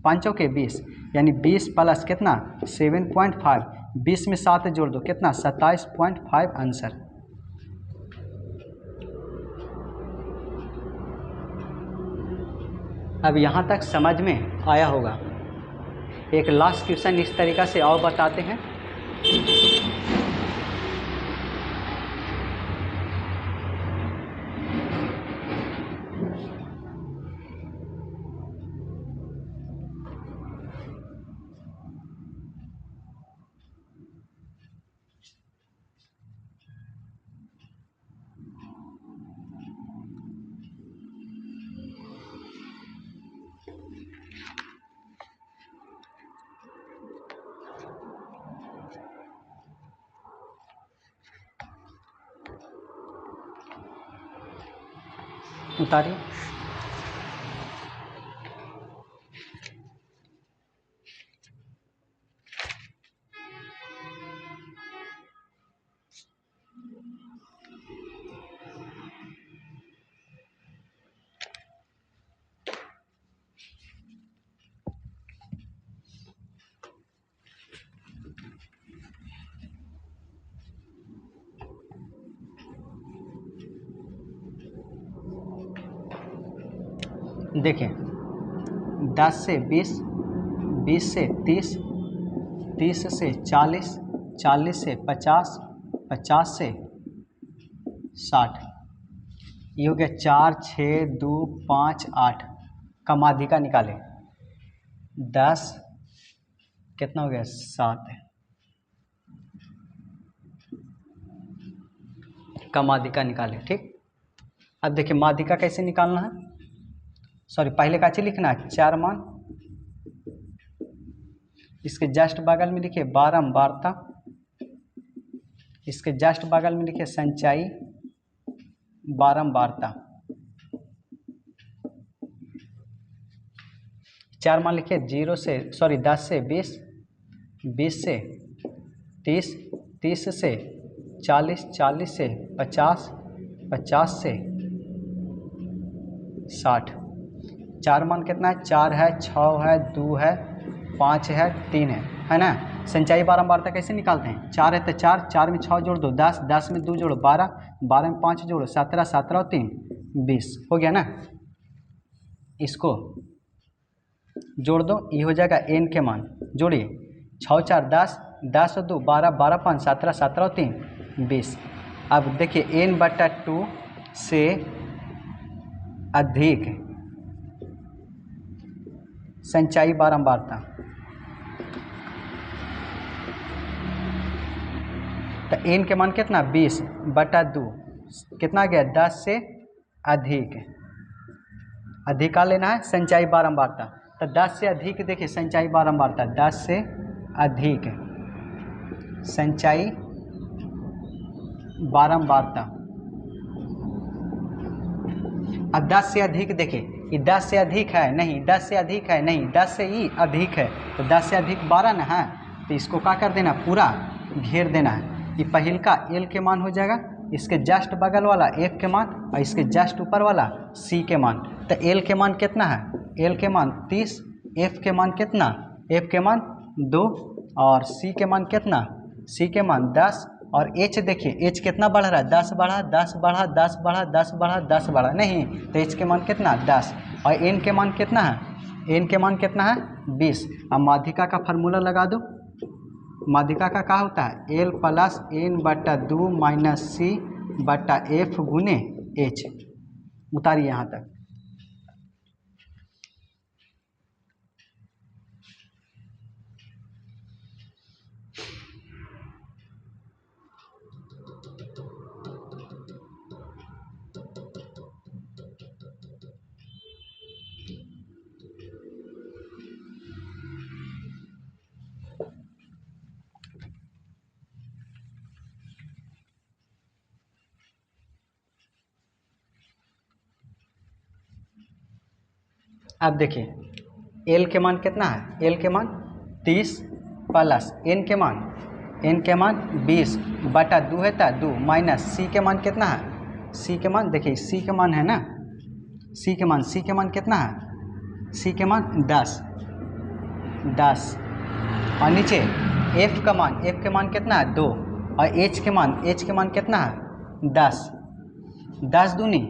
5 चौके 20, यानी 20 प्लस कितना 7.5, 20 में 7 जोड़ दो कितना 27.5 आंसर। अब यहाँ तक समझ में आया होगा। एक लास्ट क्वेश्चन इस तरीक़ा से और बताते हैं। उतारिए, देखिए 10 से 20, 20 से 30, 30 से 40, 40 से 50, 50 से 60, ये हो गया 4 6 2 5 8 का माध्यिका निकाले, 10 कितना हो गया 7 का माध्यिका निकाले, ठीक। अब देखिए माध्यिका कैसे निकालना है, सॉरी पहले का चीज लिखना है 4 मान, इसके जस्ट बगल में लिखिए बारंबारता, इसके जस्ट बगल में लिखिए संचयी बारंबारता, 4 मान लिखिए 10 से 20, 20 से 30, 30 से 40, 40 से 50, 50 से 60। 4 मान कितना है? 4 है, 6 है, 2 है, 5 है, 3 है ना। संचाई बारंबारता कैसे निकालते हैं? 4 है तो 4, 4 में 6 जोड़ दो 10, 10 में 2 जोड़ो 12, 12 में 5 जोड़ो 17, 17 और 3 20 हो गया ना। इसको जोड़ दो, ये हो जाएगा n के मान। जोड़िए 6 4 10, 10 और 2 12, 12 5 17, 17 और 3 20। अब देखिए n/2 से अधिक संचाई बारंबारता, तो n के मान कितना? 20/2 कितना गया? 10 से अधिक। अधिका लेना है संचाई बारंबारता, तो 10 से अधिक देखिए संचाई बारंबारता, 10 से अधिक संचाई बारंबारता। अब 10 से अधिक देखिए, ये 10 से अधिक है नहीं, 10 से अधिक है नहीं, 10 से ही अधिक है, तो 10 से अधिक 12 ना है, तो इसको क्या कर देना? पूरा घेर देना है। ये पहल का L के मान हो जाएगा, इसके जस्ट बगल वाला F के मान और इसके जस्ट ऊपर वाला C के मान। तो L के मान कितना है? L के मान 30, F के मान कितना? F के मान 2 और C के मान कितना? C के मान 10 और H देखिए H कितना बढ़ रहा है? 10 बढ़ा, 10 बढ़ा, 10 बढ़ा, 10 बढ़ा, 10 बढ़ा नहीं, तो H के मान कितना? 10। और N के मान कितना है? N के मान कितना है? 20। अब माध्यिका का फार्मूला लगा दो। माध्यिका का क्या होता है? L plus n/2 minus C/F गुने H। उतारिए यहाँ तक। अब देखिए L के मान कितना है? L के मान 30 प्लस n के मान 20/2 है था 2 माइनस C के मान कितना है? C के मान देखिए C के मान है ना, C के मान कितना है? C के मान 10 और नीचे F के मान कितना है? 2 और H के मान कितना है? 10 दूनी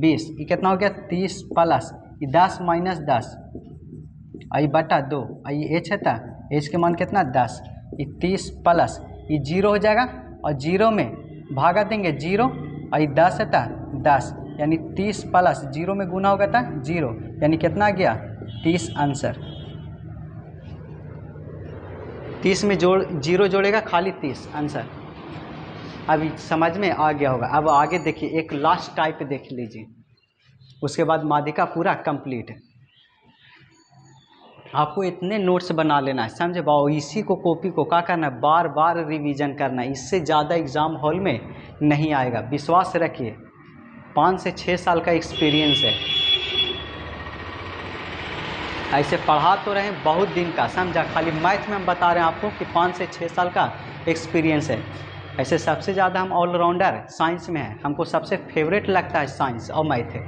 20, ये कितना हो गया? 30 प्लस ये 10 माइनस 10 और ये बटा 2 और ये H है था, H के मान कितना? 10। ये 30 प्लस ये 0 हो जाएगा और 0 में भागा देंगे 0 और ये 10 है था 10, यानी 30 प्लस 0 में गुना होगा था 0, यानी कितना गया? 30 आंसर। 30 में 0 जोड़ेगा खाली 30 आंसर। अभी समझ में आ गया होगा। अब आगे देखिए एक लास्ट टाइप देख लीजिए, उसके बाद माध्यिका पूरा कंप्लीट है। आपको इतने नोट्स बना लेना है, समझे बाबू। इसी को कॉपी को क्या करना है? बार बार रिवीजन करना है, इससे ज़्यादा एग्ज़ाम हॉल में नहीं आएगा, विश्वास रखिए। 5 से 6 साल का एक्सपीरियंस है, ऐसे पढ़ा तो रहे बहुत दिन का, समझा। खाली मैथ में हम बता रहे हैं आपको कि 5 से 6 साल का एक्सपीरियंस है। ऐसे सबसे ज़्यादा हम ऑलराउंडर साइंस में हैं, हमको सबसे फेवरेट लगता है साइंस और मैथ है।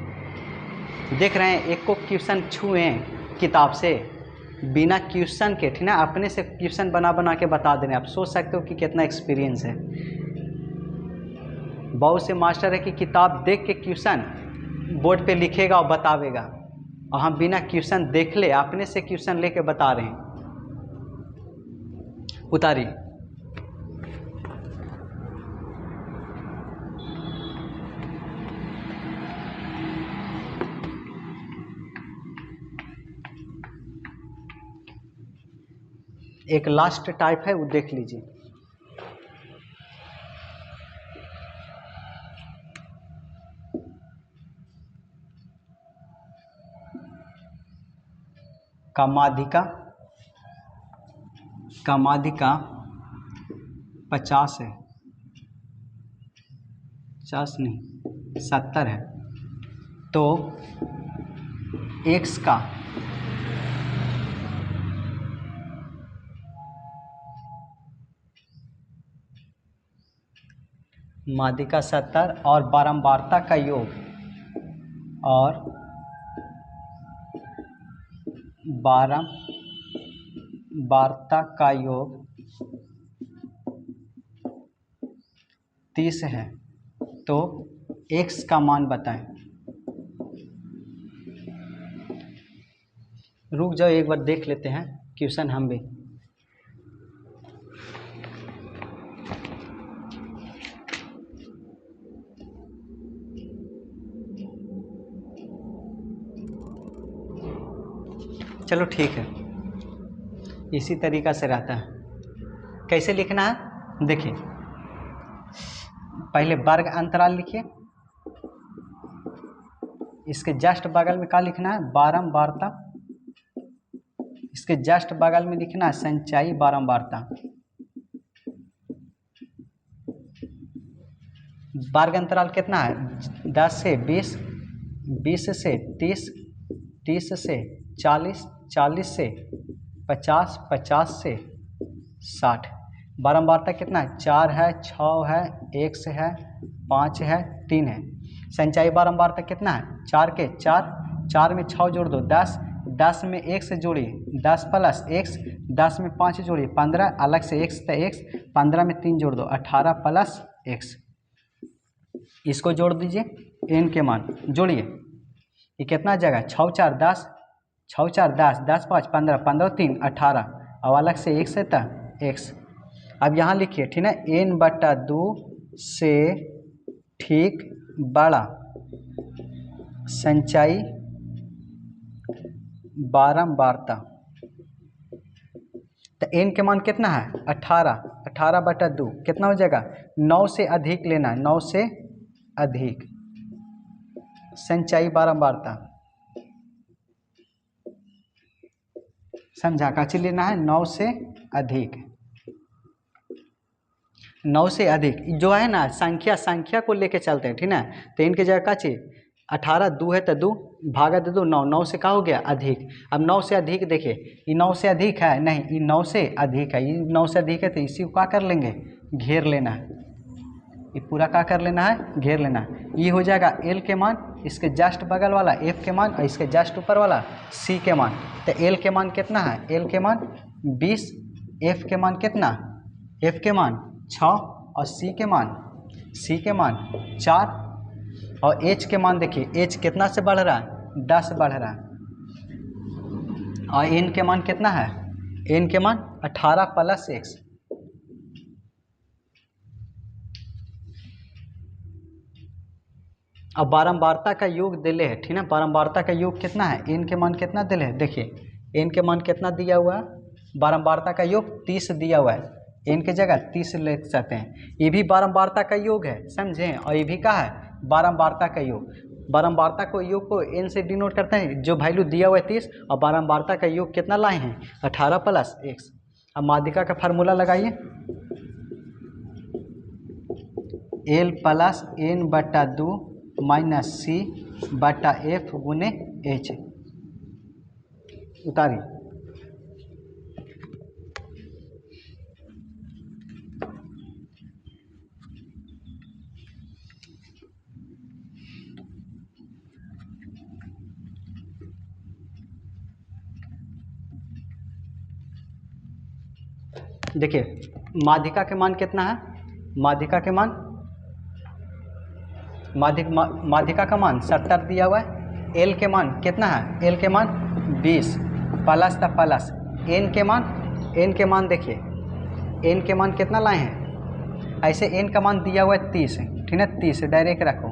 देख रहे हैं एक को क्वेश्चन छुए किताब से बिना क्वेश्चन के, ठीक ना, अपने से क्वेश्चन बना के बता दे रहे हैं। आप सोच सकते हो कि कितना एक्सपीरियंस है। बहुत से मास्टर है कि किताब देख के क्वेश्चन बोर्ड पे लिखेगा और बतावेगा, और हम बिना क्वेश्चन देख ले अपने से क्वेश्चन लेके बता रहे हैं। उतारिए। एक लास्ट टाइप है वो देख लीजिए। कामाधिका 50 है, 50 नहीं 70 है, तो x का माध्यिका 70 और बारंबारता का योग और बारंबारता का योग 30 है, तो x का मान बताएं। रुक जाओ, एक बार देख लेते हैं क्वेश्चन हम भी। चलो ठीक है, इसी तरीक़ा से रहता है। कैसे लिखना है देखिए, पहले वर्ग अंतराल लिखिए, इसके जस्ट बगल में क्या लिखना है, बारंबारता। इसके जस्ट बगल में लिखना है संचयी बारंबारता। वर्ग अंतराल कितना है, 10 से 20, 20 से 30, 30 से 40, 40 से 50, 50 से 60। बारंबारता कितना है, 4 है, 6 है, 1 है, 5 है, 3 है। संचयी बारंबारता कितना है, 4 के 4, 4 में 6 जोड़ दो 10, 10 में 1 से जोड़िए 10 प्लस x, 10 में 5 जोड़िए 15, अलग से x तो x, 15 में 3 जोड़ दो 18 प्लस x। इसको जोड़ दीजिए, n के मान जोड़िए, ये कितना जगह, 6 4 10, 6 4 10, 10 5 15, 15 3 18, और अलग से x है तो x। अब यहाँ लिखिए, ठीक है, n/2 से ठीक बड़ा संचयी बारंबारता। तो n के मान कितना है, 18, 18/2 कितना हो जाएगा, 9 से अधिक लेना है, 9 से अधिक संचयी बारंबारता। समझा, काची लेना है, 9 से अधिक। 9 से अधिक जो है ना, संख्या को लेके चलते हैं, ठीक है। तो इनके जगह काची, 18 2 है तो 2 भागा दे दो 9, 9 से क्या हो गया, अधिक। अब 9 से अधिक देखिए, ये 9 से अधिक है नहीं, ये 9 से अधिक है, ये 9 से अधिक है, तो इसी को क्या कर लेंगे, घेर लेना है। ये पूरा क्या कर लेना है, घेर लेना है। ये हो जाएगा l के मान, इसके जस्ट बगल वाला f के मान, और इसके जस्ट ऊपर वाला c के मान। तो l के मान कितना है, l के मान 20, f के मान कितना, f के मान 6, और c के मान 4, और h के मान देखिए, h कितना से बढ़ रहा है, 10 बढ़ रहा है, और n के मान कितना है, n के मान 18 प्लस x। अब बारंबारता का योग दिले है, ठीक है। बारंबारता का योग कितना है, n के मान कितना दिले है, देखिए n के मान कितना दिया हुआ है, बारंबारता का योग 30 दिया हुआ है, n के जगह 30 ले सकते हैं। ये भी बारंबारता का योग है, समझें, और ये भी क्या है, बारंबारता का योग। बारंबारता को योग को n से डिनोट करते हैं, जो वैल्यू दिया हुआ है 30, और बारंबारता का योग कितना लाए हैं, 18 प्लस x। अब माध्यिका का फार्मूला लगाइए, l plus n/2 minus c/f गुने h। उतारिए, देखिए माध्यिका के मान कितना है, माध्यिका के मान, माध्यिका का मान 70 दिया हुआ है। एल के मान कितना है, एल के मान 20 प्लस था प्लस एन के मान देखिए, एन के मान कितना लाए हैं, ऐसे एन का मान दिया हुआ है 30, ठीक है, 30 डायरेक्ट रखो।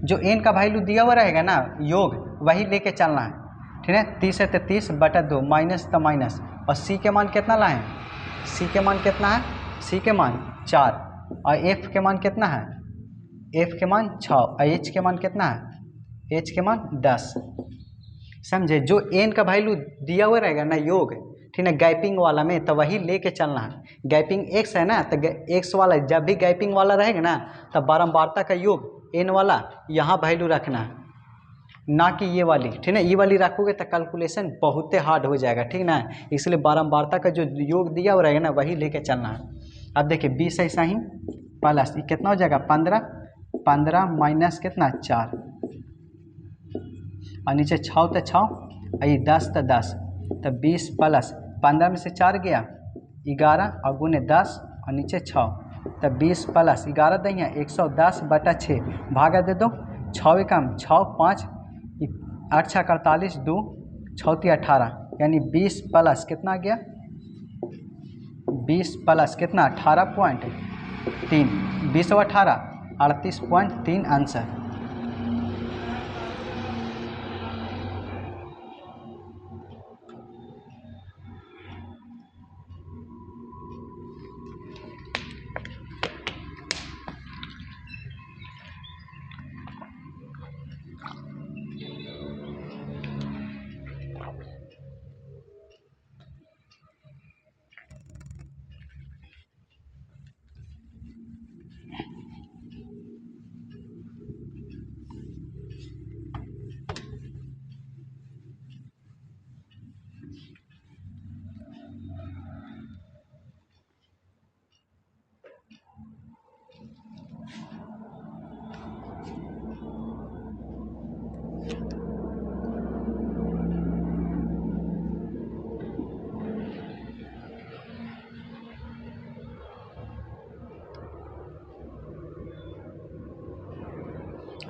जो एन का वैल्यू दिया हुआ रहेगा ना, योग वही लेके चलना है, ठीक है। 30 है तो 30/2 माइनस तो माइनस, और सी के मान कितना लाए हैं, सी के मान कितना है, सी के मान 4, और एफ के मान कितना है, एफ के मान 6, और एच के मान कितना है, एच के मान 10। समझे, जो एन का वैल्यू दिया हुआ रहेगा ना योग, ठीक है, गैपिंग वाला में, तो वही लेके चलना है। गैपिंग एक्स है ना, तो एक्स वाला जब भी गैपिंग वाला रहेगा ना, तब बारंबारता का योग एन वाला यहाँ वैल्यू रखना है, ना कि ये वाली, ठीक है। ये वाली रखोगे तो कैलकुलेशन बहुत हार्ड हो जाएगा, ठीक ना। इसलिए बारंबारता का जो योग दिया हुआ रहेगा ना, वही लेके चलना है। अब देखिए 20 ऐसा ही प्लस ये कितना हो जाएगा 15, 15 माइनस कितना 4 और नीचे 6 तो 6 और ये 10 तो 10 तो 20 प्लस 15 में से 4 गया 11 और गुने 10 और नीचे 6 तो 20 प्लस 11 देंगे 110/6 भागा दे दो 6 कम 6 5 8 6 48 2 6 18 यानी 20 प्लस कितना गया 20 प्लस कितना 18.3 20 और 18 38.3 आंसर।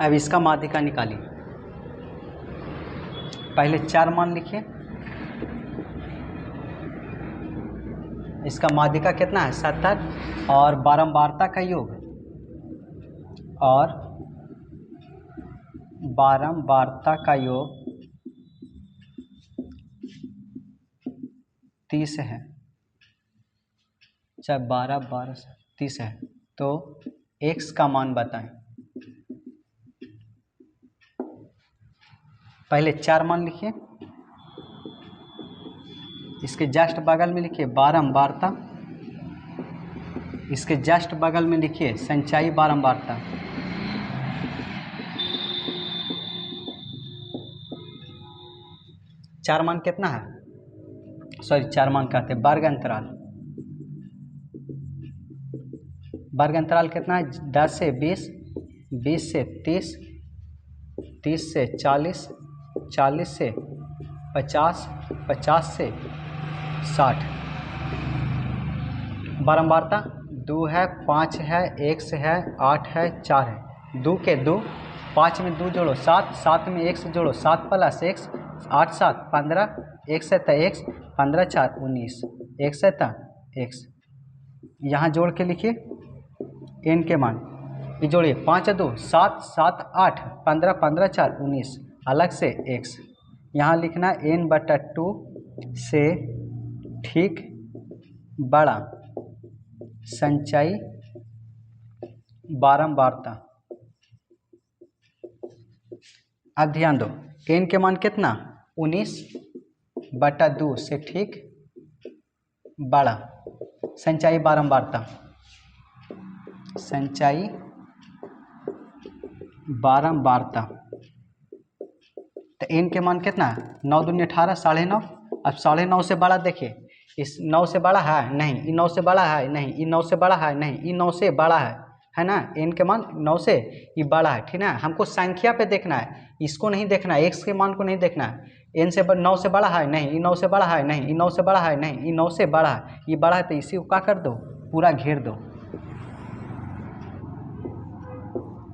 अब इसका माध्यिका निकालिए। पहले 4 मान लिखिए। इसका माध्यिका कितना है 70 और बारंबारता का योग और बारंबारता का योग 30 है। चाहे 12 12 30 है तो x का मान बताएं। पहले 4 मान लिखिए। इसके जस्ट बगल में लिखिए बारंबारता। इसके जस्ट बगल में लिखिए संचयी बारंबारता। चार मान कितना है सॉरी 4 मान कहते हैं वर्ग अंतराल। वर्ग अंतराल कितना है 10 से 20, 20 से 30, 30 से 40, 40 से 50, 50 से 60। बारंबारता 2 है 5 है 1 है 8 है 4 है। 2 के 2 5 में 2 जोड़ो 7, 7 में 1 से जोड़ो 7 प्लस x 8 7 15 1 से x 15 4 19 1 से x। यहाँ जोड़ के लिखिए n के मान ये जोड़िए 5 2 7 7 8 15 15 4 19 अलग से x। यहाँ लिखना n/2 से ठीक बड़ा संचयी बारंबारता। अब ध्यान दो n के मान कितना 19/2 से ठीक बड़ा संचयी बारंबारता। संचयी बारंबारता तो n के मान कितना 9 दूनी 18 9.5। अब 9.5 से बड़ा देखिए इस 9 से बड़ा है नहीं, ये 9 से बड़ा है नहीं, ये 9 से बड़ा है नहीं, ये 9 से बड़ा है ना। n के मान 9 से ये बड़ा है ठीक है। हमको संख्या पे देखना है, इसको नहीं देखना है, x के मान को नहीं देखना है। n से 9 से बड़ा है नहीं, ये 9 से बड़ा है नहीं, ये 9 से बड़ा है नहीं, ये 9 से बड़ा है, ये बड़ा है तो इसी को क्या कर दो पूरा घेर दो।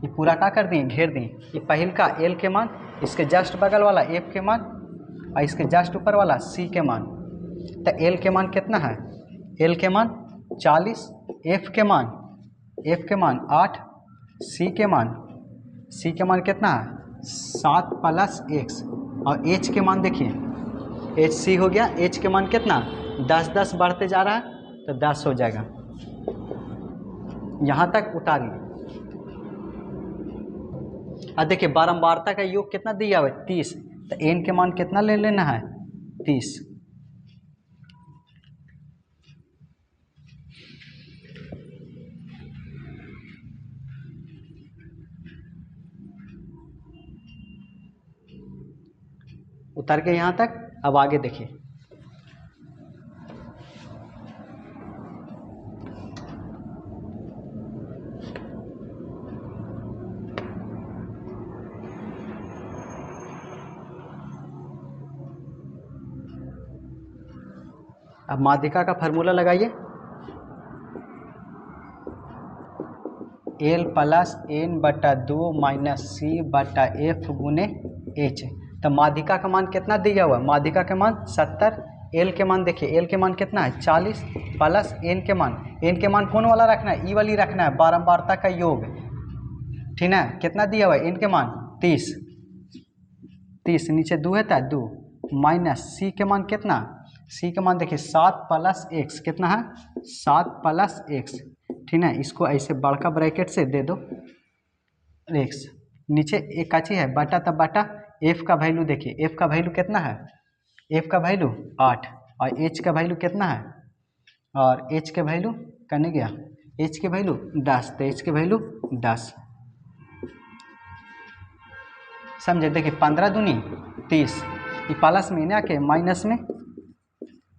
ये पूरा क्या कर दिए घेर दिए। ये पहल का l के मान, इसके जस्ट बगल वाला f के मान और इसके जस्ट ऊपर वाला c के मान। तो l के मान कितना है l के मान 40, f के मान 8, c के मान कितना है 7 प्लस x और h के मान देखिए h c हो गया। h के मान कितना 10 10 बढ़ते जा रहा है तो 10 हो जाएगा। यहाँ तक उतारिए। अब देखिए बारंबारता का योग कितना दिया हुआ है 30 तो n के मान कितना ले लेना है 30। उतर के यहाँ तक। अब आगे देखिए अब माध्यिका का फार्मूला लगाइए, L plus N/2 minus C/F गुने H। तो माध्यिका का मान कितना दिया हुआ है? माध्यिका के मान 70, L के मान देखिए, L के मान कितना है 40 प्लस N के मान कौन वाला रखना है? ई वाली रखना है, बारंबारता का योग, ठीक है। कितना दिया हुआ है? N के मान 30, नीचे 2 है था 2 माइनस C के मान कितना? C के मान देखिए 7 प्लस x, कितना है 7 प्लस x, ठीक है। इसको ऐसे बड़का ब्रैकेट से दे दो x, नीचे एक काची है बटा, तब बटा f का वैल्यू देखिए, f का वैल्यू कितना है? f का वैल्यू 8 और h का वैल्यू कितना है? और h के वैल्यू करने गया, h के वैल्यू 10, तो h के वैल्यू 10, समझे। देखिए 15 दूनी 30, ये प्लस में ना के माइनस में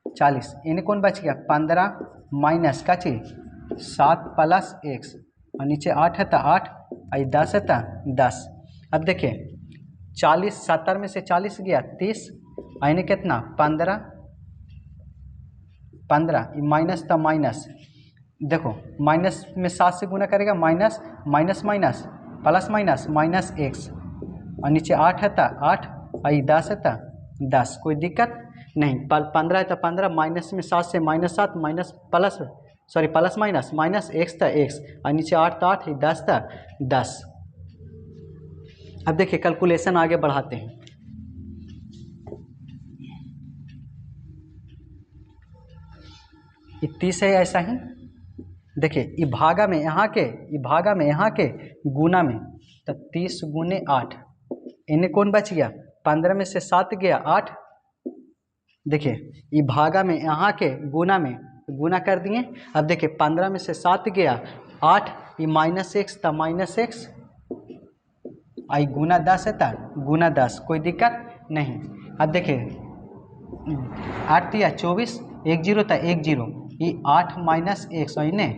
40, इन्हें कौन बच गया 15 माइनस का चीज 7 प्लस x, और नीचे 8 है तो 8 और 10 है तो 10। अब देखिए 40, 70 में से 40 गया 30, और इन्हें कितना 15, माइनस तो माइनस, देखो माइनस में 7 से गुना करेगा, minus minus minus plus minus minus x, और नीचे 8 है तो 8 और 10 है तो 10, कोई दिक्कत नहीं। 15 है तो 15, माइनस में 7 से minus 7, minus plus plus minus minus x था x, और नीचे 8 तो 8, 10 था 10। अब देखिए कैलकुलेशन आगे बढ़ाते हैं, ये 30 है ऐसा ही, देखिए ये भागा में यहाँ के गुना में, तो 30 गुने 8, इन्हें कौन बच गया 15 में से 7 गया 8, देखिए ये भागा में यहाँ के गुना में गुना कर दिए। अब देखिए 15 में से 7 गया 8, ये माइनस x था माइनस x, आई गुना 10 है था गुना 10, कोई दिक्कत नहीं। अब देखिए 8 दिया 24, 1 0 था 1 0, ये 8 माइनस x, और इन्हें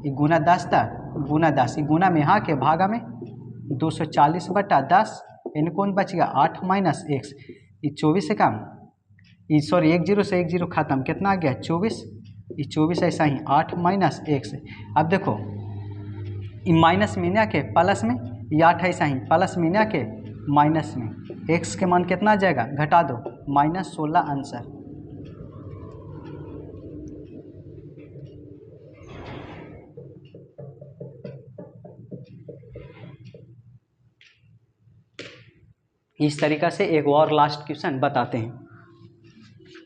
ये गुना 10 था गुना 10, ये गुना में यहाँ के भागा में 240/10, इन्हें कौन बच गया 8 माइनस x, ये 24 से कम, ये सॉरी 1 0 से 1 0 खत्म, कितना आ गया 24, ये 24 ऐसा ही 8 माइनस x। अब देखो ये माइनस में ना के प्लस में, ये 8 ऐसा ही प्लस में ना के माइनस में, x के मान कितना आ जाएगा घटा दो -16 आंसर। इस तरीक़ा से एक और लास्ट क्वेश्चन बताते हैं,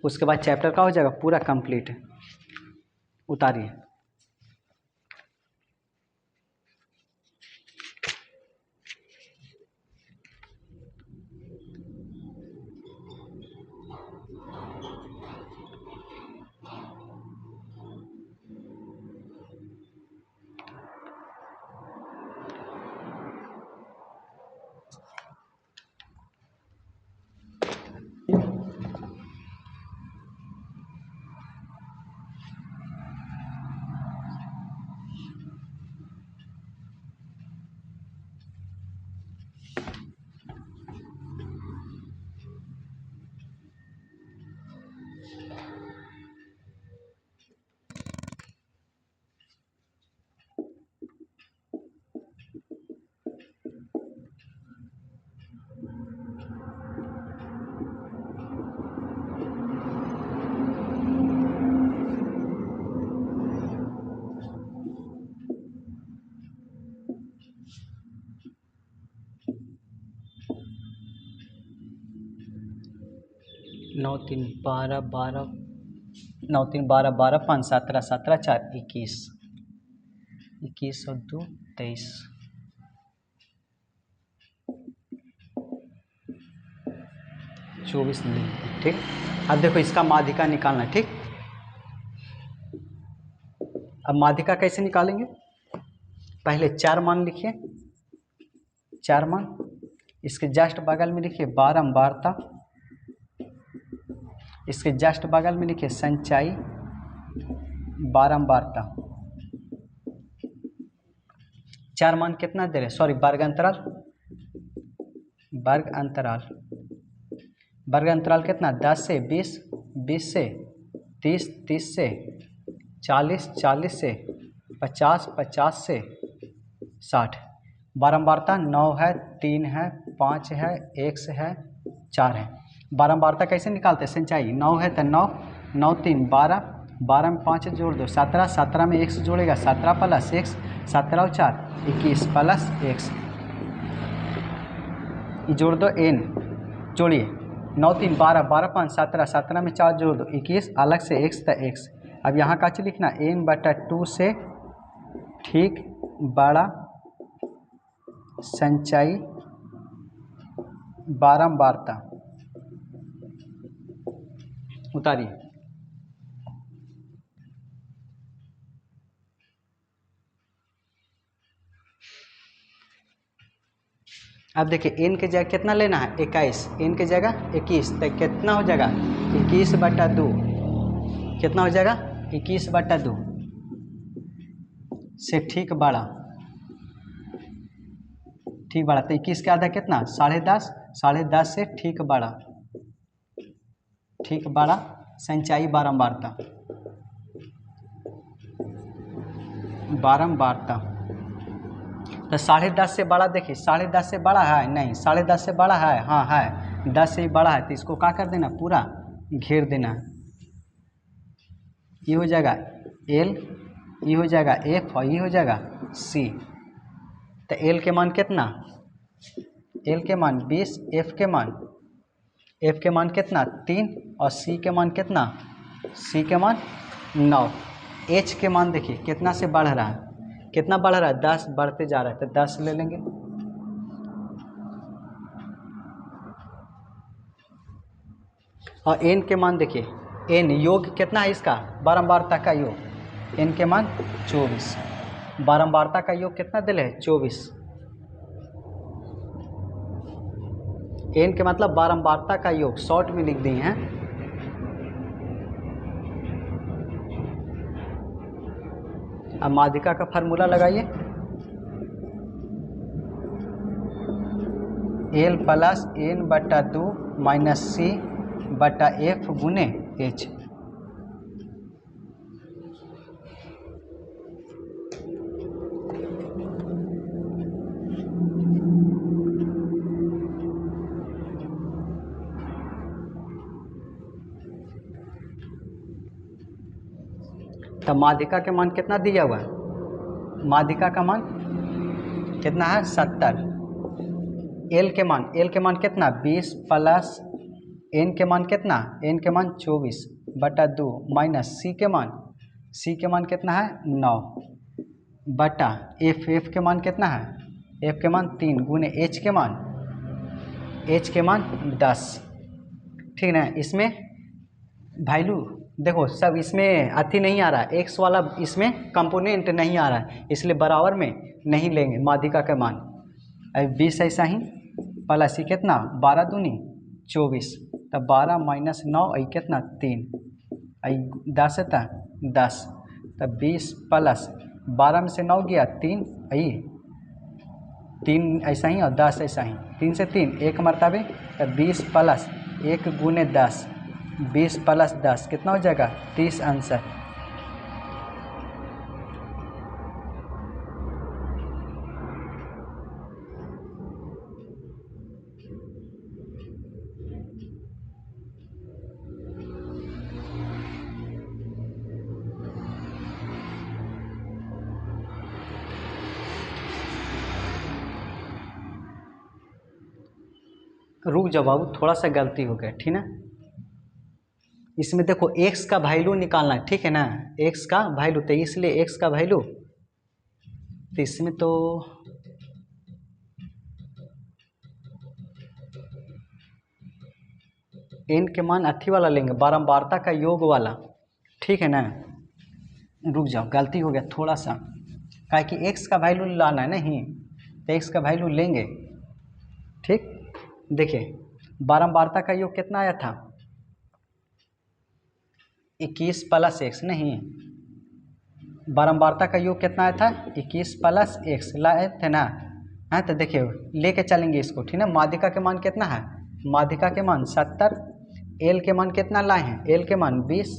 उसके बाद चैप्टर का हो जाएगा पूरा कंप्लीट। उतारिए। नौ तीन 12 12 9 3 12 12 5 17 17 4 21 21 और 2 23 24 नहीं, ठीक। अब देखो इसका माध्यिका निकालना है, ठीक। अब माध्यिका कैसे निकालेंगे? पहले 4 मान लिखिए, 4 मान, इसके जस्ट बगल में लिखिए बारंबारता, इसके जस्ट बगल में लिखिए संचाई बारंबारता। 4 मान कितना दे रहे, सॉरी वर्ग अंतराल, वर्ग अंतराल कितना 10 से 20, 20 से 30, 30 से 40, 40 से 50, 50 से 60। बारंबारता 9 है, 3 है, 5 है, 1 है, 4 है। बारंबारता कैसे निकालते हैं? संचाई 9 है तो 9, 9 3 12, 12 में 5 जोड़ दो 17, 17 में 1 से जोड़ेगा 17 प्लस 1, 17 और 4 21 प्लस 1 जोड़ दो n, जोड़िए 9 3 12, 12 5 17, 17 में 4 जोड़ दो 21, अलग से x तो x। अब यहाँ का चीज लिखना n/2 से ठीक बड़ा संचयी बारंबारता उतारिए। अब देखिए n के जगह कितना लेना है? 21, n के जगह 21 तो कितना हो जाएगा? 21/2 कितना हो जाएगा? 21/2 से ठीक बड़ा तो 21 का आधा कितना? 10.5, 10.5 से ठीक बड़ा संचयी बारंबारता तो 10.5 से बड़ा, देखिए 10.5 से बड़ा है नहीं, 10.5 से बड़ा है, हाँ है, 10 से ही बड़ा है तो इसको क्या कर देना? पूरा घेर देना। ये हो जाएगा L, ये हो जाएगा F और ये हो जाएगा C। तो L के मान कितना? L के मान 20, F के मान कितना? 3 और C के मान कितना? C के मान 9। H के मान देखिए कितना से बढ़ रहा है? कितना बढ़ रहा है? 10 बढ़ते जा रहा है तो 10 ले लेंगे। और n के मान देखिए, n योग कितना है इसका? बारंबारता का योग, n के मान 24। बारंबारता का योग कितना दिले है? 24। n के मतलब बारंबारता का योग, शॉर्ट में लिख दिए हैं। अब माध्यिका का फार्मूला लगाइए, L plus n/2 minus C/F गुने H। तब माध्यिका के मान कितना दिया हुआ है? माध्यिका का मान कितना है? 70। L के मान कितना? 20 प्लस n के मान कितना? n के मान 24/2 माइनस C के मान कितना है? 9 बटा F के मान कितना है? F के मान 3 गुने H के मान 10। ठीक ना? इसमें वैल्यू देखो सब इसमें अति नहीं आ रहा है, x वाला इसमें कंपोनेंट नहीं आ रहा है, इसलिए बराबर में नहीं लेंगे माध्यिका का मान। अब 20 ऐसा ही प्लस ही कितना? 12 दूनी 24, तब 12 माइनस 9 आई कितना? 3 आई 10 था 10, तब 20 प्लस 12 में से 9 गया 3 आई 3 ऐसा ही और 10 ऐसा ही, 3 से 3 एक मरतबे, तब 20 प्लस 1 गुने 10, 20 प्लस 10 कितना हो जाएगा? 30 आंसर। रुक जाओ बाबू, थोड़ा सा गलती हो गया, ठीक ना? इसमें देखो x का वैल्यू निकालना है, ठीक है ना? x का वैल्यू, तो इसलिए x का वैल्यू, तो इसमें तो n के मान अथी वाला लेंगे, बारंबारता का योग वाला, ठीक है ना? रुक जाओ, गलती हो गया थोड़ा सा, काहे कि x का वैल्यू लाना है नहीं, तो x का वैल्यू लेंगे। ठीक, देखिए बारंबारता का योग कितना आया था? 21 प्लस x, नहीं, बारंबारता का योग कितना आया था? 21 प्लस x लाए थे ना? हाँ, तो देखिए लेके चलेंगे इसको, ठीक है? माध्यिका के मान कितना है? माध्यिका के मान 70, L के मान कितना लाए हैं? L के मान 20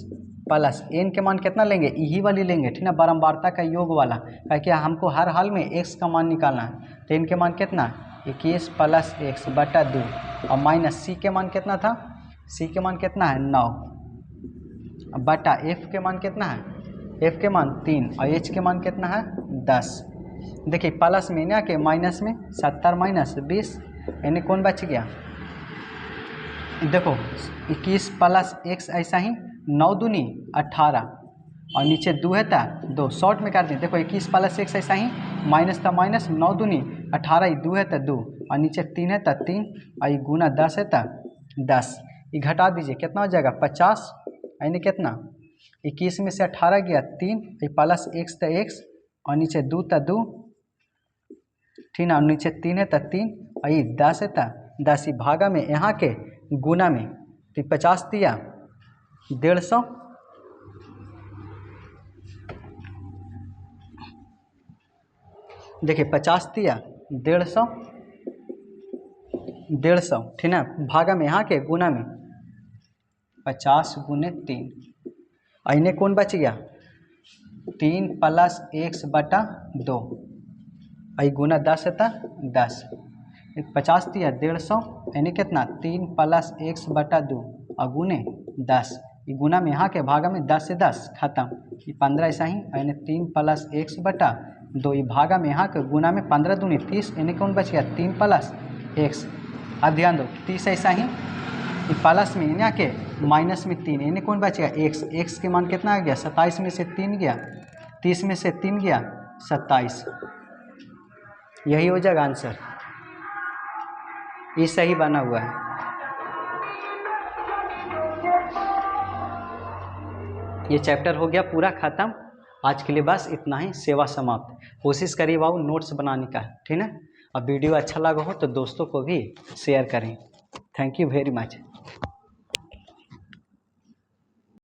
प्लस एन के मान कितना लेंगे, यही वाली लेंगे, ठीक ना, बारंबारता का योग वाला, क्योंकि हमको हर हाल में एक्स का मान निकालना है। तो एन के मान कितना, 21 प्लस एक्स बटा 2 और माइनस सी के मान कितना था, सी के मान कितना है 9 बटा एफ के मान कितना है, एफ के मान 3 और एच के मान कितना है 10। देखिए प्लस में ना के माइनस में 70 माइनस 20 यानी कौन बच गया, देखो 21 प्लस एक्स ऐसा ही 9 दूनी 18 और नीचे 2 है था 2 शॉर्ट में कर दें। देखो 21 प्लस एक्स ऐसा ही माइनस था माइनस 9 दूनी 18 2 है था 2 और नीचे 3 है था 3 और ये गुना 10 है था 10। ये घटा दीजिए कितना हो जाएगा 50 यानी कितना 21 में से 18 गया 3 ये प्लस एक्स था एक्स और नीचे 2 था 2 ठीक ना, और नीचे 3 है था 3 और ये 10 है था 10। ही भागा में यहाँ के गुना में तो 50 दिया 150 देखिए 50 दिया 150 ठीक ना, भागा में यहाँ के गुना में 50 गुने 3 और इन्हें कौन बच गया 3 प्लस एक्स बटा 2 और गुना 10 है था 10 50 दिया 150 यानी कितना 3 प्लस एक्स बटा 2 और गुने 10 ये गुना में यहाँ के भागा में 10 से 10 खत्म, ये 15 ऐसा ही यानी 3 प्लस एक्स बटा 2 ये भागा में यहाँ के गुना में 15 दूनी 30 यानी कौन बच गया 3 प्लस एक्स। अब ध्यान दो 30 ऐसा ही ये प्लस में यहाँ के माइनस में 3 यानी कौन बच गया एक्स, एक्स के मान कितना आ गया 27 में से 3 गया 30 में से 3 गया 27, यही हो जाएगा आंसर, ये सही बना हुआ है। ये चैप्टर हो गया पूरा ख़त्म, आज के लिए बस इतना ही, सेवा समाप्त। कोशिश करिए बाबू नोट्स बनाने का, ठीक है। अब वीडियो अच्छा लगा हो तो दोस्तों को भी शेयर करें। Thank you very much.